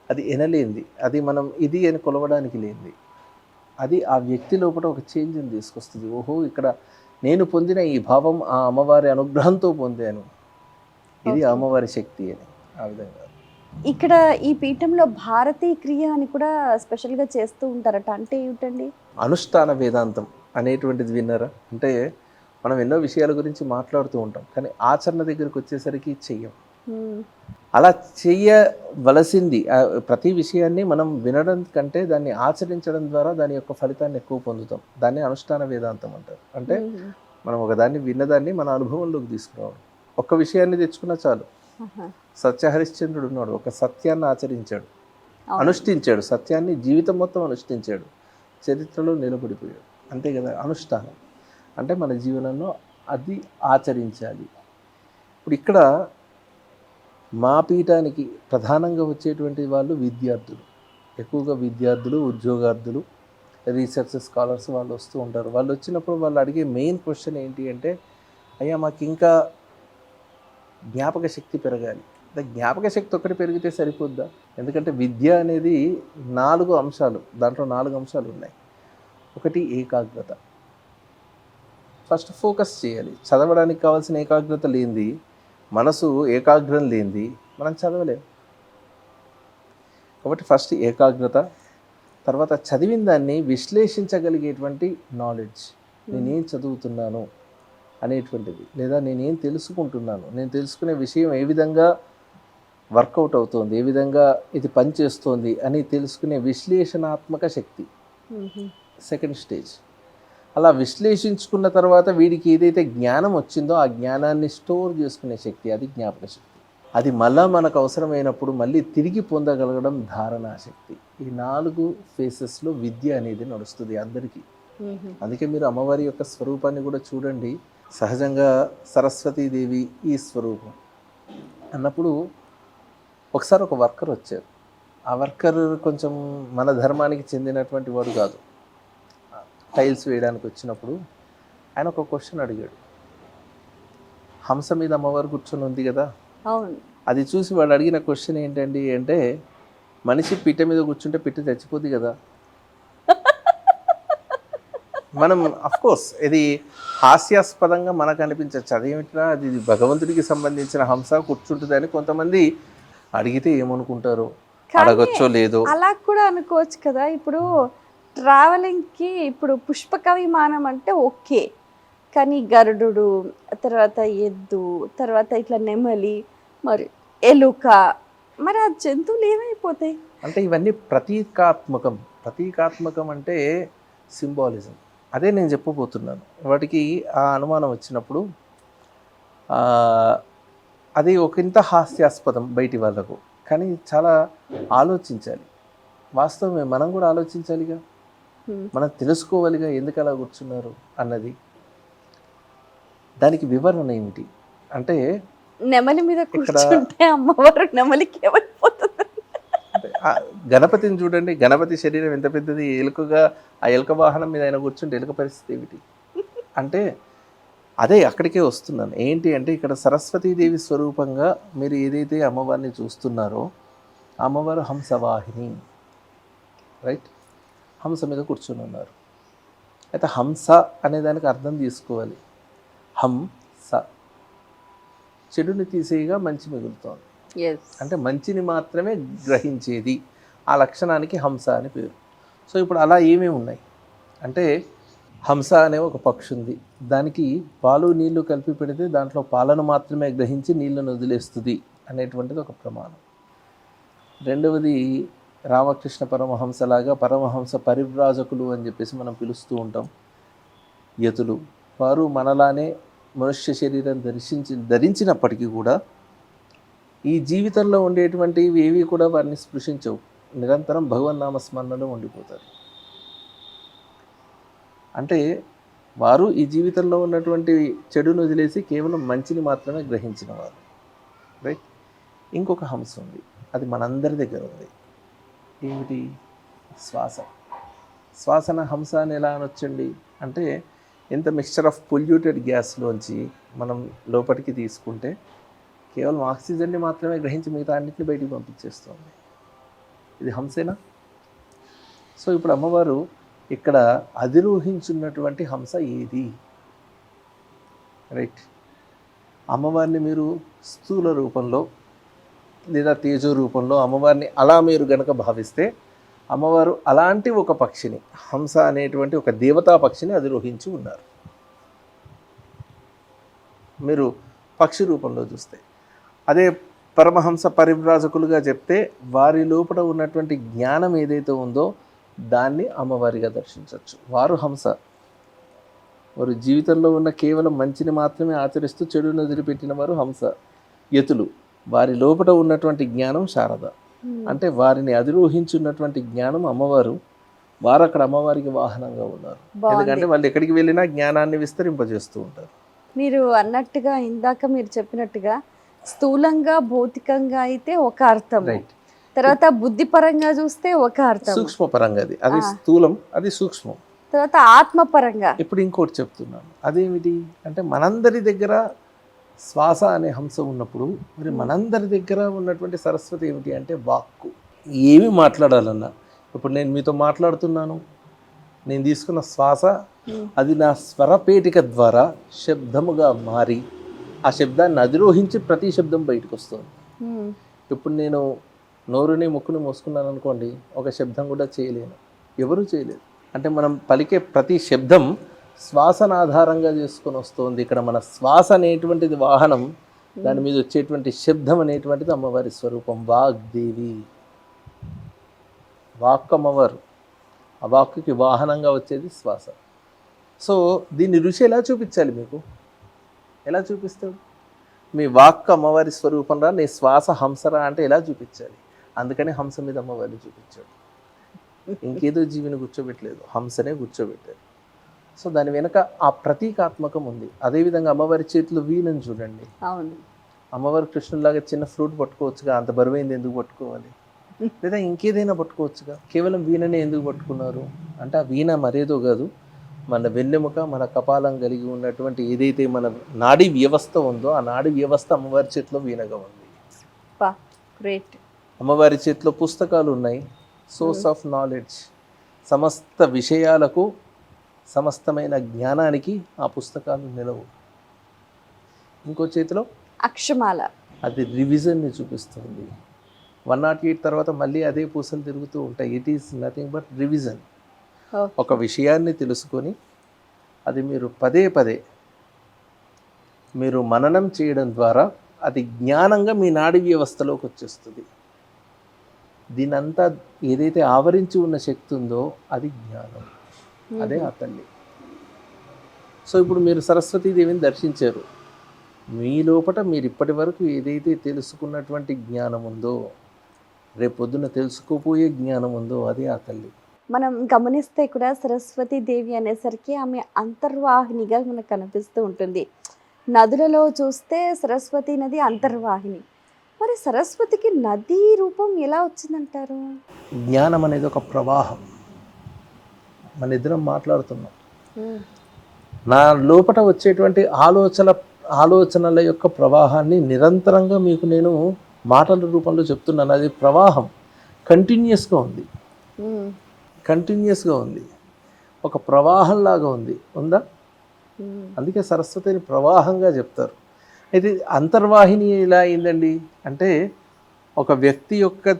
అది ఎనలేంది, అది మనం ఇది అని కొలవడానికి లేనిది. అది ఆ వ్యక్తి లోపల ఒక చేంజ్ని తీసుకొస్తుంది. ఓహో, ఇక్కడ నేను పొందిన ఈ భావం ఆ అమ్మవారి అనుగ్రహంతో పొందాను, ఇది అమ్మవారి శక్తి అని. ఆ విధంగా
ఇక్కడ ఈ పీఠంలో భారతీ క్రియ అని కూడా స్పెషల్గా చేస్తూ ఉంటారట. అంటే ఏమిటండి? అనుష్ఠాన
వేదాంతం అనేటువంటిది విన్నారా? అంటే మనం ఎన్నో విషయాల గురించి మాట్లాడుతూ ఉంటాం, కానీ ఆచరణ దగ్గరికి వచ్చేసరికి చెయ్యం. అలా చెయ్యవలసింది. ప్రతి విషయాన్ని మనం వినడం కంటే దాన్ని ఆచరించడం ద్వారా దాని యొక్క ఫలితాన్ని ఎక్కువ పొందుతాం. దాన్ని అనుష్ఠాన వేదాంతం అంటారు. అంటే మనం ఒకదాన్ని విన్నదాన్ని మన అనుభవంలోకి తీసుకురావడం. ఒక్క విషయాన్ని తెచ్చుకున్నా చాలు. సత్యహరిశ్చంద్రుడు ఉన్నాడు, ఒక సత్యాన్ని ఆచరించాడు, అనుష్ఠించాడు, సత్యాన్ని జీవితం మొత్తం అనుష్ఠించాడు, చరిత్రలో నిలబడిపోయాడు. అంతే కదా అనుష్ఠానం అంటే. మన జీవనంలో అది ఆచరించాలి. ఇప్పుడు ఇక్కడ మా పీఠానికి ప్రధానంగా వచ్చేటువంటి వాళ్ళు విద్యార్థులు, ఎక్కువగా విద్యార్థులు, ఉద్యోగార్థులు, రీసెర్చ్ స్కాలర్స్ వాళ్ళు వస్తూ ఉంటారు. వాళ్ళు వచ్చినప్పుడు వాళ్ళు అడిగే మెయిన్ క్వశ్చన్ ఏంటి అంటే, అయ్యా మాకు ఇంకా జ్ఞాపక శక్తి పెరగాలి. జ్ఞాపక శక్తి ఒక్కటి పెరిగితే సరిపోద్దా? ఎందుకంటే విద్య అనేది 4 అంశాలు, దాంట్లో 4 అంశాలు ఉన్నాయి. ఒకటి ఏకాగ్రత. ఫస్ట్ ఫోకస్ చేయాలి. చదవడానికి కావాల్సిన ఏకాగ్రత లేనిది, మనసు ఏకాగ్రం లేనిది మనం చదవలేం. కాబట్టి ఫస్ట్ ఏకాగ్రత, తర్వాత చదివిన దాన్ని విశ్లేషించగలిగేటువంటి నాలెడ్జ్. నేనేం చదువుతున్నాను, అనేటువంటిది, లేదా నేనేం తెలుసుకుంటున్నాను, నేను తెలుసుకునే విషయం ఏ విధంగా వర్కౌట్ అవుతోంది, ఏ విధంగా ఇది పనిచేస్తోంది అని తెలుసుకునే విశ్లేషణాత్మక శక్తి సెకండ్ స్టేజ్. అలా విశ్లేషించుకున్న తర్వాత వీడికి ఏదైతే జ్ఞానం వచ్చిందో ఆ జ్ఞానాన్ని స్టోర్ చేసుకునే శక్తి, అది జ్ఞాపక శక్తి. అది మళ్ళా మనకు అవసరమైనప్పుడు మళ్ళీ తిరిగి పొందగలగడం ధారణా శక్తి. ఈ 4 ఫేసెస్లో విద్య అనేది నడుస్తుంది అందరికీ. అందుకే మీరు అమ్మవారి యొక్క స్వరూపాన్ని కూడా చూడండి. సహజంగా సరస్వతీదేవి ఈ స్వరూపం అన్నప్పుడు ఒకసారి ఒక వర్కర్ వచ్చారు. ఆ వర్కర్ కొంచెం మన ధర్మానికి చెందినటువంటి వాడు కాదు. టైల్స్ వేయడానికి వచ్చినప్పుడు ఆయన ఒక క్వశ్చన్ అడిగాడు. హంస మీద అమ్మవారు కూర్చొని ఉంది కదా,
అవును.
అది చూసి వాడు అడిగిన క్వశ్చన్ ఏంటండి అంటే, మనిషి పిట్ట మీద కూర్చుంటే పిట్ట చచ్చిపోద్ది కదా. మనం అఫ్కోర్స్ ఇది హాస్యాస్పదంగా మనకు అనిపించవచ్చు, అదేమిట్రా అది భగవంతుడికి సంబంధించిన హంస కూర్చుంటుందని కొంతమంది అడిగితే ఏమనుకుంటారో, అడగొచ్చో లేదో.
అలా కూడా అనుకోవచ్చు కదా. ఇప్పుడు ట్రావెలింగ్కి ఇప్పుడు పుష్పక విమానం అంటే ఓకే, కానీ గరుడు, తర్వాత ఎద్దు, తర్వాత ఇట్లా నెమలి, మరి ఎలుక, మరి ఆ జంతువులు ఏమైపోతాయి
అంటే ఇవన్నీ ప్రతీకాత్మకం అంటే సింబాలిజం. అదే నేను చెప్పబోతున్నాను. వాటికి ఆ అనుమానం వచ్చినప్పుడు అది ఒకంత హాస్యాస్పదం బయటి వాళ్ళకు, కానీ చాలా ఆలోచించాలి. వాస్తవమే, మనం కూడా ఆలోచించాలిగా, మనం తెలుసుకోవాలిగా ఎందుకు అలా కూర్చున్నారు అన్నది. దానికి వివరణ ఏమిటి అంటే,
నెమలి మీద కూర్చుంటే అమ్మవారు నెమలికి ఏమైపోతుంది?
గణపతిని చూడండి, గణపతి శరీరం ఎంత పెద్దది, ఎలుకగా ఆ ఎలుక వాహనం మీద ఆయన కూర్చుంటే ఎలుక పరిస్థితి ఏమిటి అంటే, అదే అక్కడికే వస్తున్నాను. ఏంటి అంటే, ఇక్కడ సరస్వతీదేవి స్వరూపంగా మీరు ఏదైతే అమ్మవారిని చూస్తున్నారో అమ్మవారు హంసవాహిని, రైట్? హంస మీద కూర్చుని ఉన్నారు. అయితే హంస అనే దానికి అర్థం తీసుకోవాలి. హంస చెడుని తీసేయగా మంచి మిగులుతోంది అంటే మంచిని మాత్రమే గ్రహించేది. ఆ లక్షణానికి హంస అని పేరు. సో ఇప్పుడు అలా ఏమేమి ఉన్నాయి అంటే, హంస అనే ఒక పక్షి ఉంది, దానికి పాలు నీళ్లు కలిపి పెడితే దాంట్లో పాలను మాత్రమే గ్రహించి నీళ్లను వదిలేస్తుంది అనేటువంటిది ఒక ప్రమాణం. రెండవది, రామకృష్ణ పరమహంసలాగా పరమహంస పరివ్రాజకులు అని చెప్పేసి మనం పిలుస్తూ ఉంటాం యతులు. వారు మనలానే మనుష్య శరీరం ధరించినప్పటికీ కూడా ఈ జీవితంలో ఉండేటువంటివి ఏవి కూడా వారిని స్పృశించవు, నిరంతరం భగవన్నామస్మరణలో ఉండిపోతారు. అంటే వారు ఈ జీవితంలో ఉన్నటువంటి చెడును వదిలేసి కేవలం మంచిని మాత్రమే గ్రహించిన వారు, రైట్? ఇంకొక హంస ఉంది, అది మనందరి దగ్గర ఉంది. ఏమిటి? శ్వాస. శ్వాసన హంస అని ఎలా అనొచ్చండి అంటే, ఎంత మిక్స్చర్ ఆఫ్ పొల్యూటెడ్ గ్యాస్లోంచి మనం లోపలికి తీసుకుంటే కేవలం ఆక్సిజన్ని మాత్రమే గ్రహించి మిగతా అన్నింటిని బయటికి పంపించేస్తుంది. ఇది హంసేనా? సో ఇప్పుడు అమ్మవారు ఇక్కడ అధిరోహించున్నటువంటి హంస ఏది, రైట్? అమ్మవారిని మీరు స్థూల రూపంలో లేదా తేజో రూపంలో అమ్మవారిని అలా మీరు గనక భావిస్తే, అమ్మవారు అలాంటి ఒక పక్షిని, హంస అనేటువంటి ఒక దేవతా పక్షిని అధిరోహించి ఉన్నారు. మీరు పక్షి రూపంలో చూస్తే, అదే పరమహంస పరివ్రాజకులుగా చెప్తే వారి లోపల ఉన్నటువంటి జ్ఞానం ఏదైతే ఉందో దాన్ని అమ్మవారిగా దర్శించవచ్చు. వారు హంస, వారు జీవితంలో ఉన్న కేవలం మంచిని మాత్రమే ఆచరిస్తూ చెడును వదిలిపెట్టిన వారు హంస. యతులు, వారి లోపల ఉన్నటువంటి జ్ఞానం శారద, అంటే వారిని అధిరోహించున్నటువంటి జ్ఞానం అమ్మవారు. వారు అక్కడ అమ్మవారికి వాహనంగా ఉన్నారు, ఎందుకంటే వాళ్ళు ఎక్కడికి వెళ్ళినా జ్ఞానాన్ని విస్తరింపజేస్తూ ఉంటారు.
మీరు అన్నట్టుగా ఇందాక మీరు చెప్పినట్టుగా స్థూలంగా భౌతికంగా అయితే ఒక అర్థం,
రైట్,
తర్వాత బుద్ధిపరంగా చూస్తే ఒక అర్థం,
సూక్ష్మ పరంగా అది స్థూలం, అది సూక్ష్మం,
తర్వాత ఆత్మపరంగా.
ఇప్పుడు ఇంకోటి చెప్తున్నాను, అదేమిటి అంటే, మనందరి దగ్గర శ్వాస అనే హంస ఉన్నప్పుడు మరి మనందరి దగ్గర ఉన్నటువంటి సరస్వతి ఏమిటి అంటే వాక్కు. ఏమి మాట్లాడాలన్నా, ఇప్పుడు నేను మీతో మాట్లాడుతున్నాను, నేను తీసుకున్న శ్వాస అది నా స్వరపేటిక ద్వారా శబ్దముగా మారి ఆ శబ్దాన్ని అధిరోహించి ప్రతి శబ్దం బయటకు వస్తుంది. ఇప్పుడు నేను నోరుని ముక్కుని మోసుకున్నాను అనుకోండి, ఒక శబ్దం కూడా చేయలేను, ఎవరూ చేయలేదు. అంటే మనం పలికే ప్రతి శబ్దం శ్వాసను ఆధారంగా చేసుకొని వస్తుంది. ఇక్కడ మన శ్వాస అనేటువంటిది వాహనం, దాని మీద వచ్చేటువంటి శబ్దం అనేటువంటిది అమ్మవారి స్వరూపం. వాగ్దేవి, వాక్ అమ్మవారు, ఆ వాక్కుకి వాహనంగా వచ్చేది శ్వాస. సో దీన్ని ఋషి ఎలా చూపించాలి మీకు? ఎలా చూపిస్తాడు? మీ వాక్ అమ్మవారి స్వరూపం రా, నీ శ్వాస హంసరా అంటే ఎలా చూపించాలి? అందుకని హంస మీద అమ్మవారిని చూపించాడు. ఇంకేదో జీవిని కూర్చోబెట్టలేదు, హంసనే కూర్చోబెట్టారు. సో దాని వెనక ఆ ప్రతీకాత్మకం ఉంది. అదేవిధంగా అమ్మవారి చేతిలో వీణను చూడండి.
అవును,
అమ్మవారి కృష్ణులాగా చిన్న ఫ్లూట్ పట్టుకోవచ్చుగా, అంత బరువైంది ఎందుకు పట్టుకోవాలి? లేదా ఇంకేదైనా పట్టుకోవచ్చుగా, కేవలం వీణనే ఎందుకు పట్టుకున్నారు అంటే ఆ వీణ మరేదో కాదు, మన వెన్నెముక, మన కపాలం కలిగి ఉన్నటువంటి ఏదైతే మన నాడీ వ్యవస్థ ఉందో ఆ నాడీ వ్యవస్థ అమ్మవారి చేతిలో వీణగా ఉంది.
గ్రేట్.
అమ్మవారి చేతిలో పుస్తకాలు ఉన్నాయి, సోర్స్ ఆఫ్ నాలెడ్జ్. సమస్త విషయాలకు, సమస్తమైన జ్ఞానానికి ఆ పుస్తకాలు నిలవు. ఇంకో చేతిలో
అక్షమాల,
అది రివిజన్ని చూపిస్తుంది. 108 తర్వాత మళ్ళీ అదే పూసలు తిరుగుతూ ఉంటాయి. It is nothing but revision. ఒక విషయాన్ని తెలుసుకొని అది మీరు పదే పదే మీరు మననం చేయడం ద్వారా అది జ్ఞానంగా మీ నాడీ వ్యవస్థలోకి వచ్చేస్తుంది. దీనంతా ఏదైతే ఆవరించి ఉన్న శక్తి ఉందో అది జ్ఞానం, అదే ఆ తల్లి. సో ఇప్పుడు మీరు సరస్వతీదేవిని దర్శించారు. మీ లోపల మీరు ఇప్పటి వరకు ఏదైతే తెలుసుకున్నటువంటి జ్ఞానం ఉందో, రేపొద్దున తెలుసుకోపోయే జ్ఞానం ఉందో అదే ఆ తల్లి.
మనం గమనిస్తే కూడా సరస్వతి దేవి అనేసరికి ఆమె అంతర్వాహినిగా మనకు కనిపిస్తూ ఉంటుంది. నదులలో చూస్తే సరస్వతి నది అంతర్వాహిని. మరి సరస్వతికి నదీ రూపం ఎలా వచ్చిందంటారు?
జ్ఞానం అనేది ఒక ప్రవాహం. మన ఇద్దరం మాట్లాడుతున్నాం, నా లోపల వచ్చేటువంటి ఆలోచనల యొక్క ప్రవాహాన్ని నిరంతరంగా మీకు నేను మాటల రూపంలో చెప్తున్నాను. అది ప్రవాహం కంటిన్యూస్గా ఉంది, కంటిన్యూస్గా ఉంది, ఒక ప్రవాహంలాగా ఉందా? అందుకే సరస్వతిని ప్రవాహంగా చెప్తారు. అయితే అంతర్వాహిని ఎలా అయిందండి అంటే, ఒక వ్యక్తి యొక్క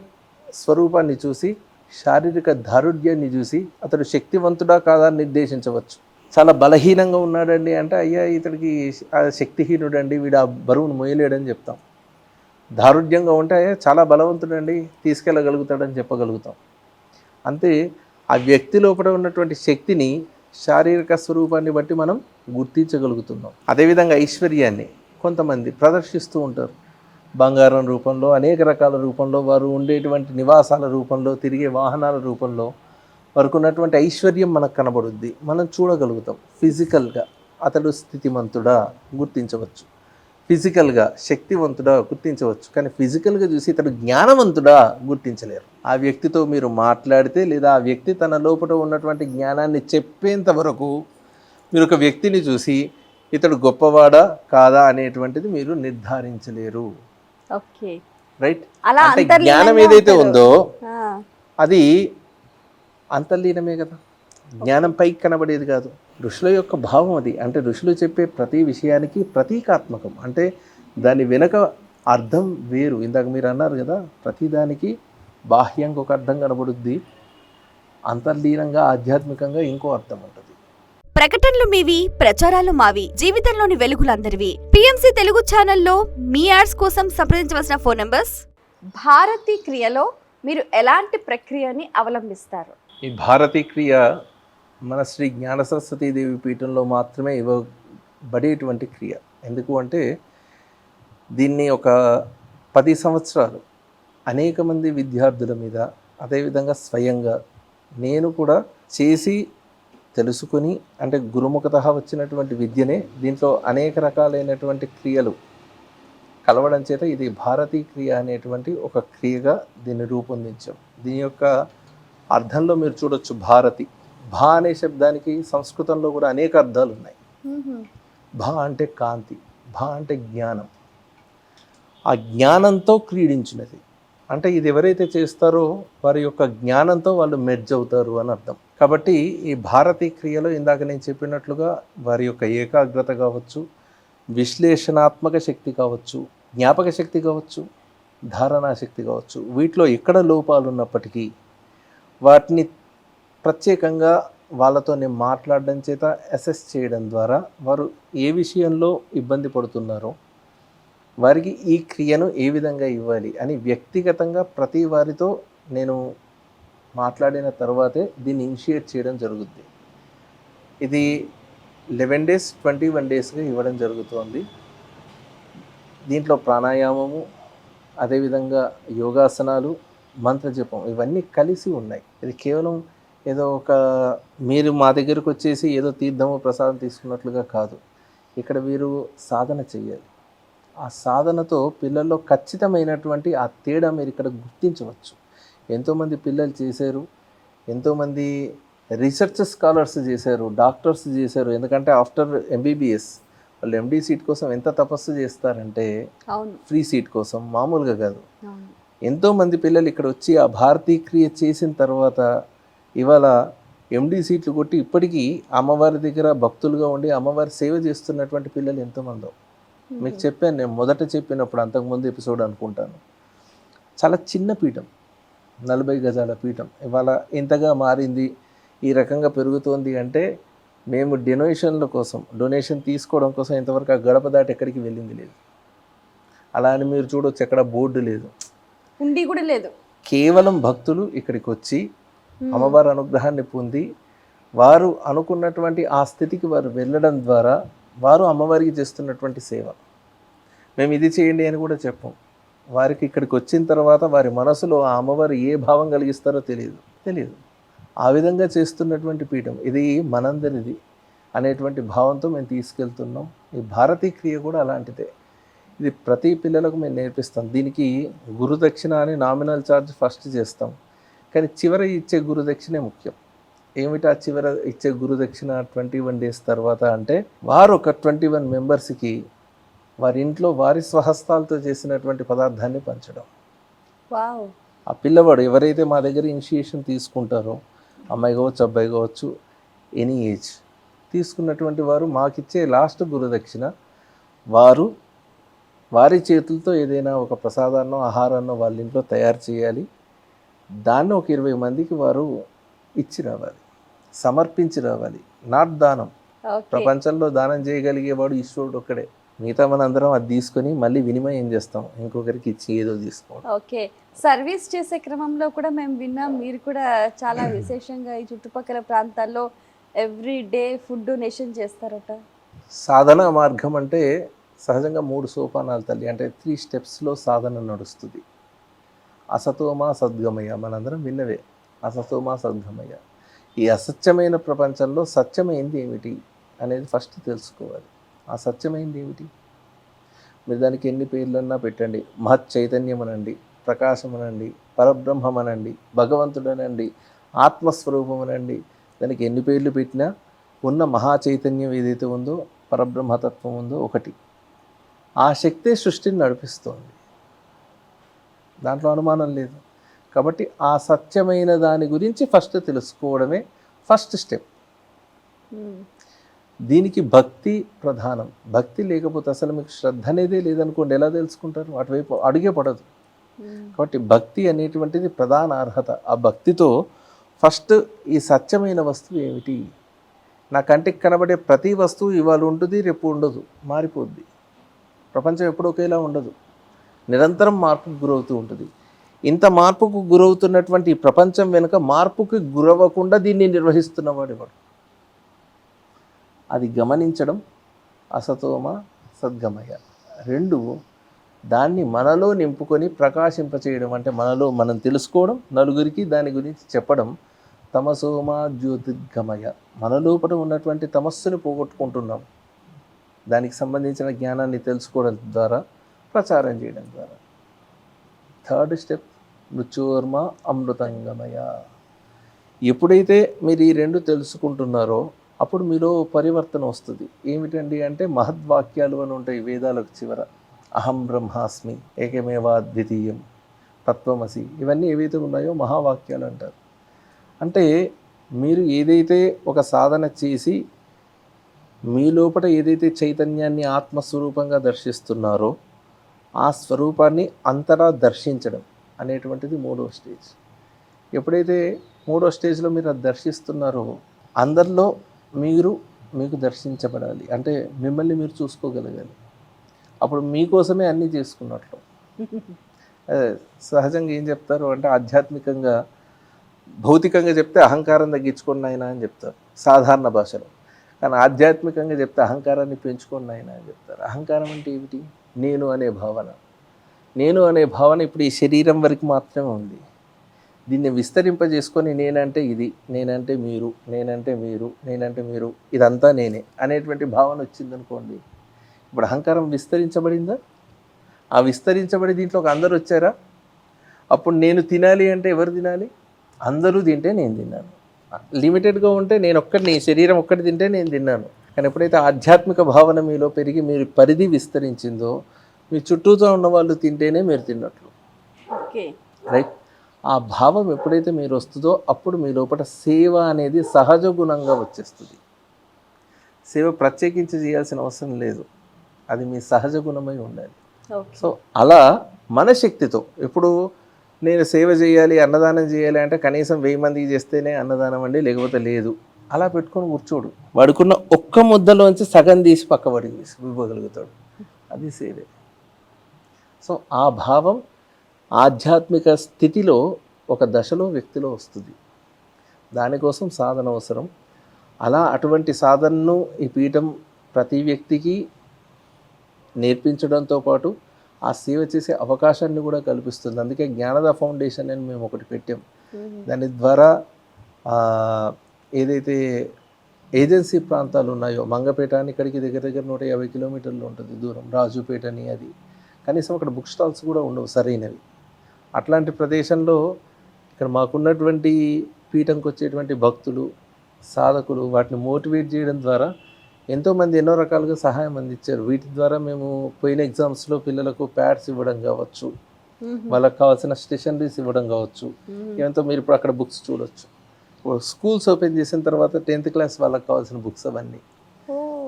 స్వరూపాన్ని చూసి, శారీరక దారుఢ్యాన్ని చూసి అతడు శక్తివంతుడా కాదా అని నిర్దేశించవచ్చు. చాలా బలహీనంగా ఉన్నాడండి అంటే, అయ్యా ఇతడికి శక్తిహీనుడండి, వీడు ఆ బరువును మోయలేడని చెప్తాం. దారుఢ్యంగా ఉంటే చాలా బలవంతుడండి, తీసుకెళ్ళగలుగుతాడని చెప్పగలుగుతాం. అంతే ఆ వ్యక్తి లోపల ఉన్నటువంటి శక్తిని శారీరక స్వరూపాన్ని బట్టి మనం గుర్తించగలుగుతున్నాం. అదేవిధంగా ఐశ్వర్యాన్ని కొంతమంది ప్రదర్శిస్తూ ఉంటారు. బంగారం రూపంలో, అనేక రకాల రూపంలో, వారు ఉండేటువంటి నివాసాల రూపంలో, తిరిగే వాహనాల రూపంలో వారికి ఉన్నటువంటి ఐశ్వర్యం మనకు కనబడుద్ది, మనం చూడగలుగుతాం. ఫిజికల్గా అతడు స్థితిమంతుడా గుర్తించవచ్చు, ఫిజికల్గా శక్తివంతుడా గుర్తించవచ్చు. కానీ ఫిజికల్గా చూసి ఇతడు జ్ఞానవంతుడా గుర్తించలేరు. ఆ వ్యక్తితో మీరు మాట్లాడితే లేదా ఆ వ్యక్తి తన లోపల ఉన్నటువంటి జ్ఞానాన్ని చెప్పేంత వరకు మీరు ఒక వ్యక్తిని చూసి ఇతడు గొప్పవాడా కాదా అనేటువంటిది మీరు నిర్ధారించలేరు.
Okay,
right.
అలా
అంటే జ్ఞానం ఏదైతే ఉందో అది అంతర్లీనమే కదా, జ్ఞానం పైకి కనబడేది కాదు. ఋషుల యొక్క భావం అది. అంటే ఋషులు చెప్పే ప్రతి విషయానికి ప్రతీకాత్మకం, అంటే దాని వెనక అర్థం వేరు. ఇందాక మీరు అన్నారు కదా, ప్రతిదానికి బాహ్యంగా ఒక అర్థం కనబడుద్ది, అంతర్లీనంగా ఆధ్యాత్మికంగా ఇంకో అర్థం ఉంటుంది.
ప్రకటనలు మీవి, ప్రచారాలు మావి, జీవితంలోని వెలుగులందరివి. పిఎంసి తెలుగు ఛానల్లో మీ యాడ్స్ కోసం సంప్రదించవలసిన ఫోన్ నంబర్స్. భారతీ క్రియలో మీరు ఎలాంటి ప్రక్రియని అవలంబిస్తారు?
ఈ భారతీ క్రియ మన శ్రీ జ్ఞాన సరస్వతీదేవి పీఠంలో మాత్రమే ఇవ్వబడేటువంటి క్రియ. ఎందుకు అంటే దీన్ని ఒక 10 సంవత్సరాలు అనేక మంది విద్యార్థుల మీద, అదేవిధంగా స్వయంగా నేను కూడా చేసి తెలుసుకొని, అంటే గురుముఖత వచ్చినటువంటి విద్యనే దీంట్లో అనేక రకాలైనటువంటి క్రియలు కలవడం చేత ఇది భారతీ క్రియ అనేటువంటి ఒక క్రియగా దీన్ని రూపొందించాం. దీని యొక్క అర్థంలో మీరు చూడొచ్చు, భారతి, భా అనే శబ్దానికి సంస్కృతంలో కూడా అనేక అర్థాలు ఉన్నాయి. భా అంటే కాంతి, భా అంటే జ్ఞానం, ఆ జ్ఞానంతో క్రీడించినది. అంటే ఇది ఎవరైతే చేస్తారో వారి యొక్క జ్ఞానంతో వాళ్ళు మెర్జ్ అవుతారు అని అర్థం. కాబట్టి ఈ భారతీ క్రియలో ఇందాక నేను చెప్పినట్లుగా వారి యొక్క ఏకాగ్రత కావచ్చు, విశ్లేషణాత్మక శక్తి కావచ్చు, జ్ఞాపక శక్తి కావచ్చు, ధారణా శక్తి కావచ్చు, వీటిలో ఎక్కడ లోపాలు ఉన్నప్పటికీ వాటిని ప్రత్యేకంగా వాళ్ళతో నేను మాట్లాడడం చేత అసెస్ చేయడం ద్వారా వారు ఏ విషయంలో ఇబ్బంది పడుతున్నారో వారికి ఈ క్రియను ఏ విధంగా ఇవ్వాలి అని వ్యక్తిగతంగా ప్రతి వారితో నేను మాట్లాడిన తర్వాతే దీన్ని ఇనిషియేట్ చేయడం జరుగుద్ది. ఇది 11 days 21 daysగా ఇవ్వడం జరుగుతోంది. దీంట్లో ప్రాణాయామము, అదేవిధంగా యోగాసనాలు, మంత్రజపం ఇవన్నీ కలిసి ఉన్నాయి. ఇది కేవలం ఏదో ఒక మీరు మా దగ్గరకు వచ్చేసి ఏదో తీర్థము ప్రసాదం తీసుకున్నట్లుగా కాదు. ఇక్కడ వీరు సాధన చేయాలి. ఆ సాధనతో పిల్లల్లో ఖచ్చితమైనటువంటి ఆ తేడా మీరు ఇక్కడ గుర్తించవచ్చు. ఎంతోమంది పిల్లలు చేశారు, ఎంతోమంది రీసెర్చ్ స్కాలర్స్ చేశారు, డాక్టర్స్ చేశారు. ఎందుకంటే ఆఫ్టర్ ఎంబీబీఎస్ వాళ్ళు ఎండీ సీట్ కోసం ఎంత తపస్సు చేస్తారంటే ఫ్రీ సీట్ కోసం మామూలుగా కాదు. ఎంతోమంది పిల్లలు ఇక్కడ వచ్చి ఆ భారతీయ క్రియ చేసిన తర్వాత ఇవాళ ఎండీ సీట్లు కొట్టి ఇప్పటికీ అమ్మవారి దగ్గర భక్తులుగా ఉండి అమ్మవారి సేవ చేస్తున్నటువంటి పిల్లలు ఎంతోమందో మీకు చెప్పాను. నేను మొదట చెప్పినప్పుడు అంతకుముందు ఎపిసోడ్ అనుకుంటాను. చాలా చిన్న పీఠం, 40 గజాల పీఠం ఇవాళ ఇంతగా మారింది, ఈ రకంగా పెరుగుతోంది అంటే మేము డొనేషన్ తీసుకోవడం కోసం ఇంతవరకు ఆ గడప దాటి ఎక్కడికి వెళ్ళింది లేదు. అలా అని మీరు చూడవచ్చు, ఎక్కడ బోర్డు లేదు,
ఉండి కూడా లేదు.
కేవలం భక్తులు ఇక్కడికి వచ్చి అమ్మవారి అనుగ్రహాన్ని పొంది వారు అనుకున్నటువంటి ఆ స్థితికి వారు వెళ్ళడం ద్వారా వారు అమ్మవారికి చేస్తున్నటువంటి సేవ. మేము ఇది చేయండి అని కూడా చెప్పం. వారికి ఇక్కడికి వచ్చిన తర్వాత వారి మనసులో ఆ అమ్మవారు ఏ భావం కలిగిస్తారో తెలియదు. ఆ విధంగా చేస్తున్నటువంటి పీఠం ఇది మనందరిది అనేటువంటి భావంతో మేము తీసుకెళ్తున్నాం. ఈ భారతీయ క్రియ కూడా అలాంటిదే. ఇది ప్రతి పిల్లలకు మేము నేర్పిస్తాం. దీనికి గురుదక్షిణ అని నామినల్ ఛార్జ్ ఫస్ట్ చేస్తాం, కానీ చివర ఇచ్చే గురుదక్షిణే ముఖ్యం. ఏమిటి ఆ చివర ఇచ్చే గురుదక్షిణ 21 days తర్వాత అంటే వారు ఒక 21 మెంబర్స్కి వారి ఇంట్లో వారి స్వహస్తాలతో చేసినటువంటి పదార్థాన్ని పంచడం. ఆ పిల్లవాడు ఎవరైతే మా దగ్గర ఇనిషియేషన్ తీసుకుంటారో, అమ్మాయి కావచ్చు అబ్బాయి కావచ్చు ఎనీ ఏజ్ తీసుకున్నటువంటి వారు మాకిచ్చే లాస్ట్ గురుదక్షిణ వారి చేతులతో ఏదైనా ఒక ప్రసాదాన్నో ఆహారాన్నో వాళ్ళ ఇంట్లో తయారు చేయాలి. దాన్ని ఒక 20 మందికి వారు ఇచ్చి రావాలి, సమర్పించి రావాలి. నాట్ దానం. ప్రపంచంలో దానం చేయగలిగేవాడు ఈశ్వరుడు ఒక్కడే. మిగతా మనందరం అది తీసుకొని మళ్ళీ వినిమయం చేస్తాం, ఇంకొకరికి ఇచ్చి ఏదో తీసుకోవడం.
ఓకే, సర్వీస్ చేసే క్రమంలో కూడా మేము విన్నాం మీరు కూడా చాలా విశేషంగా ఈ చుట్టుపక్కల ప్రాంతాల్లో ఎవ్రీ డే ఫుడ్ డొనేషన్ చేస్తారట.
సాధన మార్గం అంటే సహజంగా 3 సోపానాలు తల్లి, అంటే 3 స్టెప్స్లో సాధన నడుస్తుంది. అసతోమా సద్గమయ, మనందరం విన్నవే. అసతోమా సద్గమయ. ఈ అసత్యమైన ప్రపంచంలో సత్యమైంది ఏమిటి అనేది ఫస్ట్ తెలుసుకోవాలి. ఆ సత్యమైంది ఏమిటి? మీరు దానికి ఎన్ని పేర్లన్నా పెట్టండి. మహత్ చైతన్యం అనండి, ప్రకాశం అనండి, పరబ్రహ్మం అనండి, భగవంతుడు అనండి, ఆత్మస్వరూపం అనండి. దానికి ఎన్ని పేర్లు పెట్టినా ఉన్న మహా చైతన్యం ఏదైతే ఉందో, పరబ్రహ్మతత్వం ఉందో ఒకటి. ఆ శక్తే సృష్టిని నడిపిస్తోంది, దాంట్లో అనుమానం లేదు. కాబట్టి ఆ సత్యమైన దాని గురించి ఫస్ట్ తెలుసుకోవడమే ఫస్ట్ స్టెప్. దీనికి భక్తి ప్రధానం. భక్తి లేకపోతే అసలు మీకు శ్రద్ధ అనేదే లేదనుకోండి, ఎలా తెలుసుకుంటారు? అటువైపు అడుగే పడదు. కాబట్టి భక్తి అనేటువంటిది ప్రధాన అర్హత. ఆ భక్తితో ఫస్ట్ ఈ సత్యమైన వస్తువు ఏమిటి? నా కంటికి కనబడే ప్రతి వస్తువు ఇవాళ ఉంటుంది, రేపు ఉండదు, మారిపోద్ది. ప్రపంచం ఎప్పుడు ఒకేలా ఉండదు, నిరంతరం మార్పుకు గురవుతూ ఉంటుంది. ఇంత మార్పుకు గురవుతున్నటువంటి ఈ ప్రపంచం వెనుక మార్పుకి గురవ్వకుండా దీన్ని నిర్వహిస్తున్నవాడు ఎవడు? అది గమనించడం అసతోమ సద్గమయ. 2 దాన్ని మనలో నింపుకొని ప్రకాశింపచేయడం, అంటే మనలో మనం తెలుసుకోవడం, నలుగురికి దాని గురించి చెప్పడం. తమసోమ జ్యోతిర్గమయ, మన లోపల ఉన్నటువంటి తమస్సుని పోగొట్టుకుంటున్నాం. దానికి సంబంధించిన జ్ఞానాన్ని తెలుసుకోవడం ద్వారా, ప్రచారం చేయడం ద్వారా. 3rd step మృత్యోర్మ అమృతంగమయ. ఎప్పుడైతే మీరు ఈ 2 తెలుసుకుంటున్నారో అప్పుడు మీలో పరివర్తన వస్తుంది. ఏమిటండి అంటే మహద్వాక్యాలు అని ఉంటాయి వేదాలకు చివర. అహం బ్రహ్మాస్మి, ఏకమేవా ద్వితీయం, తత్వమసి, ఇవన్నీ ఏవైతే ఉన్నాయో మహావాక్యాలు అంటారు. అంటే మీరు ఏదైతే ఒక సాధన చేసి మీ లోపల ఏదైతే చైతన్యాన్ని ఆత్మస్వరూపంగా దర్శిస్తున్నారో ఆ స్వరూపాన్ని అంతటా దర్శించడం అనేటువంటిది 3వ స్టేజ్. ఎప్పుడైతే 3వ స్టేజ్లో మీరు అది దర్శిస్తున్నారో అందరిలో మీకు దర్శించబడాలి, అంటే మిమ్మల్ని మీరు చూసుకోగలగాలి. అప్పుడు మీకోసమే అన్నీ చేసుకున్నట్లు. అదే సహజంగా ఏం చెప్తారు అంటే ఆధ్యాత్మికంగా, భౌతికంగా చెప్తే అహంకారం తగ్గించుకోండి నాయనా అని చెప్తారు సాధారణ భాషలో. కానీ ఆధ్యాత్మికంగా చెప్తే అహంకారాన్ని పెంచుకోండి నాయనా అని చెప్తారు. అహంకారం అంటే ఏమిటి? నేను అనే భావన. నేను అనే భావన ఇప్పుడు ఈ శరీరం వరకు మాత్రమే ఉంది. దీన్ని విస్తరింపజేసుకొని నేనంటే ఇది, నేనంటే మీరు, నేనంటే మీరు, నేనంటే మీరు, ఇదంతా నేనే అనేటువంటి భావన వచ్చిందనుకోండి, ఇప్పుడు అహంకారం విస్తరించబడిందా? ఆ విస్తరించబడి దీంట్లోకి అందరూ వచ్చారా? అప్పుడు నేను తినాలి అంటే ఎవరు తినాలి? అందరూ తింటే నేను తిన్నాను. లిమిటెడ్గా ఉంటే నేను ఒక్కటి, నీ శరీరం ఒక్కటి తింటే నేను తిన్నాను. కానీ ఎప్పుడైతే ఆధ్యాత్మిక భావన మీలో పెరిగి మీరు పరిధి విస్తరించిందో, మీ చుట్టూతో ఉన్న వాళ్ళు తింటేనే మీరు తిన్నట్లు.
Okay,
right. ఆ భావం ఎప్పుడైతే మీరు వస్తుందో అప్పుడు మీ లోపల సేవ అనేది సహజ గుణంగా వచ్చేస్తుంది. సేవ ప్రత్యేకించి చేయాల్సిన అవసరం లేదు, అది మీ సహజ గుణమై ఉండాలి. సో అలా మన శక్తితో ఇప్పుడు నేను సేవ చేయాలి, అన్నదానం చేయాలి అంటే కనీసం 1000 మందికి చేస్తేనే అన్నదానం అండి, లేకపోతే లేదు. అలా పెట్టుకొని కూర్చోడు. వాడుకున్న ఒక్క ముద్దలోంచి సగం తీసి పక్కబడి ఇవ్వగలుగుతాడు. అది సేవే. సో ఆ భావం ఆధ్యాత్మిక స్థితిలో ఒక దశలో వ్యక్తిలో వస్తుంది. దానికోసం సాధన అవసరం. అలా అటువంటి సాధనను ఈ పీఠం ప్రతి వ్యక్తికి నేర్పించడంతో పాటు ఆ సేవ చేసే అవకాశాన్ని కూడా కల్పిస్తుంది. అందుకే జ్ఞానద ఫౌండేషన్ అని మేము ఒకటి పెట్టాం. దాని ద్వారా ఏదైతే ఏజెన్సీ ప్రాంతాలు ఉన్నాయో, మంగపేట అని ఇక్కడికి దగ్గర 150 కిలోమీటర్లు ఉంటుంది దూరం, రాజుపేట అని, అది కనీసం అక్కడ బుక్ స్టాల్స్ కూడా ఉండవు సరైనవి. అట్లాంటి ప్రదేశంలో ఇక్కడ మాకున్నటువంటి పీఠంకి వచ్చేటువంటి భక్తులు, సాధకులు వాటిని మోటివేట్ చేయడం ద్వారా ఎంతోమంది ఎన్నో రకాలుగా సహాయం అందించారు. వీటి ద్వారా మేము పోయిన ఎగ్జామ్స్లో పిల్లలకు ప్యాడ్స్ ఇవ్వడం కావచ్చు, వాళ్ళకి కావాల్సిన స్టేషనరీస్ ఇవ్వడం కావచ్చు. ఎంతో మీరు ఇప్పుడు అక్కడ బుక్స్ చూడొచ్చు. స్కూల్స్ ఓపెన్ చేసిన తర్వాత 10th క్లాస్ వాళ్ళకి కావాల్సిన బుక్స్ అవన్నీ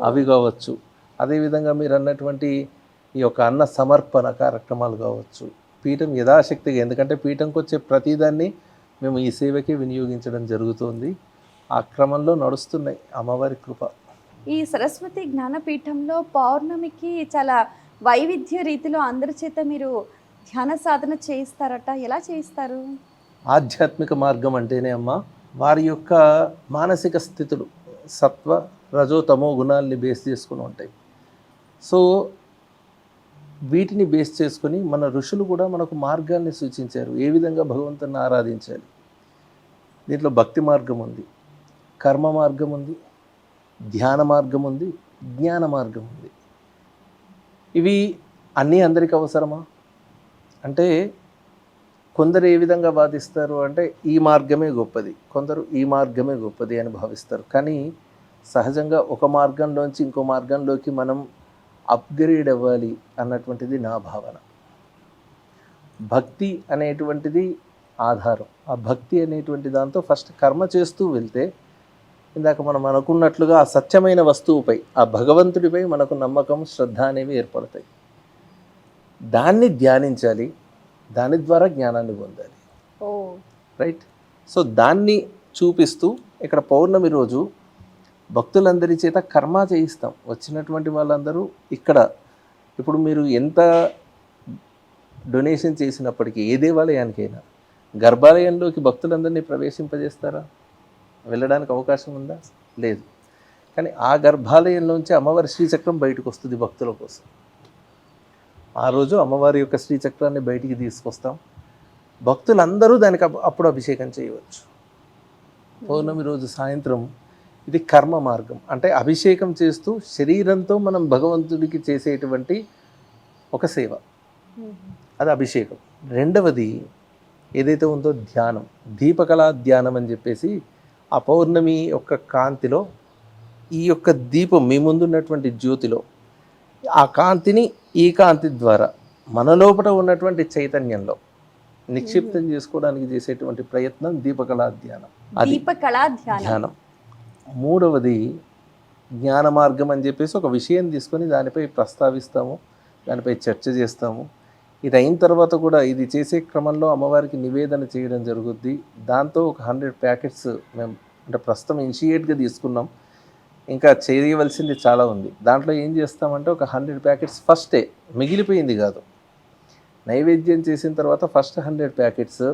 అవి కావచ్చు. అదేవిధంగా మీరు అన్నటువంటి ఈ యొక్క అన్న సమర్పణ కార్యక్రమాలు కావచ్చు. పీఠం యథాశక్తిగా, ఎందుకంటే పీఠంకి వచ్చే ప్రతిదాన్ని మేము ఈ సేవకే వినియోగించడం జరుగుతుంది. ఆ క్రమంలో నడుస్తున్నాయి అమ్మవారి కృప.
ఈ సరస్వతి జ్ఞానపీఠంలో పౌర్ణమికి చాలా వైవిధ్య రీతిలో అందరి చేత మీరు ధ్యాన సాధన చేయిస్తారట. ఎలా చేయిస్తారు?
ఆధ్యాత్మిక మార్గం అంటేనే అమ్మ వారి యొక్క మానసిక స్థితులు సత్వ రజో తమో గుణాలని బేస్ చేసుకుని ఉంటాయి. సో వీటిని బేస్ చేసుకొని మన ఋషులు కూడా మనకు మార్గాన్ని సూచించారు, ఏ విధంగా భగవంతుని ఆరాధించాలి. దీంట్లో భక్తి మార్గం ఉంది, కర్మ మార్గం ఉంది, ధ్యాన మార్గం ఉంది, జ్ఞాన మార్గం ఉంది. ఇవి అన్నీ అందరికీ అవసరమా అంటే కొందరు ఏ విధంగా వాదిస్తారు అంటే ఈ మార్గమే గొప్పది, కొందరు ఈ మార్గమే గొప్పది అని భావిస్తారు. కానీ సహజంగా ఒక మార్గంలోంచి ఇంకో మార్గంలోకి మనం అప్గ్రేడ్ అవ్వాలి అన్నటువంటిది నా భావన. భక్తి అనేటువంటిది ఆధారం. ఆ భక్తి అనేటువంటి దాంతో ఫస్ట్ కర్మ చేస్తూ వెళ్తే ఇందాక మనం అనుకున్నట్లుగా ఆ సత్యమైన వస్తువుపై, ఆ భగవంతుడిపై మనకు నమ్మకం, శ్రద్ధ అనేవి ఏర్పడతాయి. దాన్ని ధ్యానించాలి, దాని ద్వారా జ్ఞానాన్ని పొందాలి. రైట్. సో దాన్ని చూపిస్తూ ఇక్కడ పౌర్ణమి రోజు భక్తులందరి చేత కర్మ చేయిస్తాం. వచ్చినటువంటి వాళ్ళందరూ ఇక్కడ ఇప్పుడు మీరు ఎంత డొనేషన్ చేసినప్పటికీ ఏ దేవాలయానికైనా గర్భాలయంలోకి భక్తులందరినీ ప్రవేశింపజేస్తారా? వెళ్ళడానికి అవకాశం ఉందా? లేదు. కానీ ఆ గర్భాలయంలోంచి అమ్మవారి శ్రీచక్రం బయటకు వస్తుంది భక్తుల కోసం. ఆ రోజు అమ్మవారి యొక్క శ్రీచక్రాన్ని బయటికి తీసుకొస్తాం. భక్తులందరూ దానికి అప్పుడు అభిషేకం చేయవచ్చు. పౌర్ణమి రోజు సాయంత్రం ఇది కర్మ మార్గం, అంటే అభిషేకం చేస్తూ శరీరంతో మనం భగవంతుడికి చేసేటువంటి ఒక సేవ, అది అభిషేకం. రెండవది ఏదైతే ఉందో ధ్యానం, దీపకళా ధ్యానం అని చెప్పేసి ఆ పౌర్ణమి యొక్క కాంతిలో ఈ యొక్క దీపం మీ ముందున్నటువంటి జ్యోతిలో ఆ కాంతిని ఈ కాంతి ద్వారా మన లోపల ఉన్నటువంటి చైతన్యంలో నిక్షిప్తం చేసుకోవడానికి చేసేటువంటి ప్రయత్నం దీపకళా ధ్యానం. అది
దీపకళా ధ్యానం.
మూడవది జ్ఞాన మార్గం అని చెప్పేసి ఒక విషయం తీసుకొని దానిపై ప్రస్తావిస్తాము, దానిపై చర్చ చేస్తాము. ఇది అయిన తర్వాత కూడా ఇది చేసే క్రమంలో అమ్మవారికి నివేదన చేయడం జరుగుద్ది. దాంతో ఒక 100 ప్యాకెట్స్ మేము అంటే ప్రస్తుతం ఇనిషియేట్గా తీసుకున్నాం, ఇంకా చేయవలసింది చాలా ఉంది. దాంట్లో ఏం చేస్తామంటే ఒక 100 ప్యాకెట్స్ ఫస్టే, మిగిలిపోయింది కాదు, నైవేద్యం చేసిన తర్వాత ఫస్ట్ 100 ప్యాకెట్స్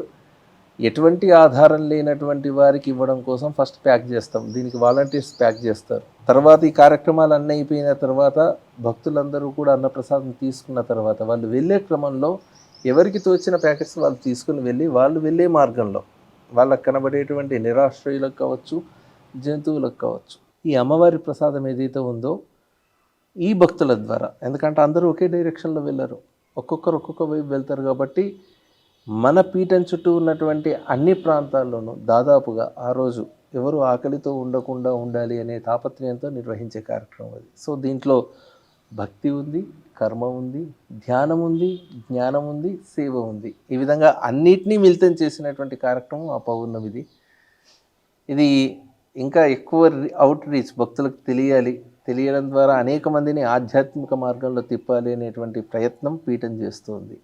ఎటువంటి ఆధారం లేనటువంటి వారికి ఇవ్వడం కోసం ఫస్ట్ ప్యాక్ చేస్తాం. దీనికి వాలంటీర్స్ ప్యాక్ చేస్తారు. తర్వాత ఈ కార్యక్రమాలు అన్నీ అయిపోయిన తర్వాత భక్తులందరూ కూడా అన్నప్రసాదం తీసుకున్న తర్వాత వాళ్ళు వెళ్ళే క్రమంలో ఎవరికి తోచిన ప్యాకెట్స్ వాళ్ళు తీసుకుని వెళ్ళి వాళ్ళు వెళ్ళే మార్గంలో వాళ్ళకు కనబడేటువంటి నిరాశ్రయులకు కావచ్చు, జంతువులకు కావచ్చు, ఈ అమ్మవారి ప్రసాదం ఏదైతే ఉందో ఈ భక్తుల ద్వారా, ఎందుకంటే అందరూ ఒకే డైరెక్షన్లో వెళ్ళరు, ఒక్కొక్కరు ఒక్కొక్క వైపు వెళ్తారు కాబట్టి మన పీఠం చుట్టూ ఉన్నటువంటి అన్ని ప్రాంతాల్లోనూ దాదాపుగా ఆ రోజు ఎవరు ఆకలితో ఉండకుండా ఉండాలి అనే తాపత్రయంతో నిర్వహించే కార్యక్రమం అది. సో దీంట్లో భక్తి ఉంది, కర్మ ఉంది, ధ్యానం ఉంది, జ్ఞానం ఉంది, సేవ ఉంది. ఈ విధంగా అన్నిటినీ మిళితం చేసినటువంటి కార్యక్రమం ఆ పౌర్ణమిది. ఇది ఇంకా ఎక్కువ అవుట్ రీచ్, భక్తులకు తెలియడం ద్వారా అనేక మందిని ఆధ్యాత్మిక మార్గంలో తిప్పాలి అనేటువంటి ప్రయత్నం పీఠం చేస్తుంది.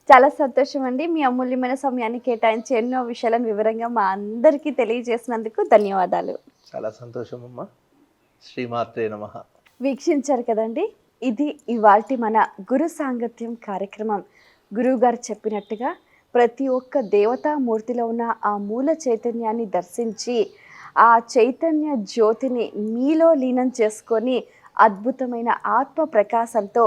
చాలా సంతోషం అండి. మీ అమూల్యమైన సమయాన్ని కేటాయించి ఎన్నో విషయాలను వివరంగా మా అందరికీ తెలియజేసినందుకు ధన్యవాదాలు.
చాలా సంతోషం అమ్మా. శ్రీమాత్రే నమః.
వీక్షించారు కదండి, ఇది ఇవాల్టి మన గురు సాంగత్యం కార్యక్రమం. గురువుగారు చెప్పినట్టుగా ప్రతి ఒక్క దేవతామూర్తిలో ఉన్న ఆ మూల చైతన్యాన్ని దర్శించి ఆ చైతన్య జ్యోతిని మీలో లీనం చేసుకొని అద్భుతమైన ఆత్మ ప్రకాశంతో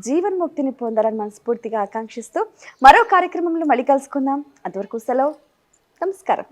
జీవన్ముక్తిని పొందాలని మనస్ఫూర్తిగా ఆకాంక్షిస్తూ మరో కార్యక్రమంలో మళ్ళీ కలుసుకుందాం. అంతవరకు సెలవు. నమస్కారం.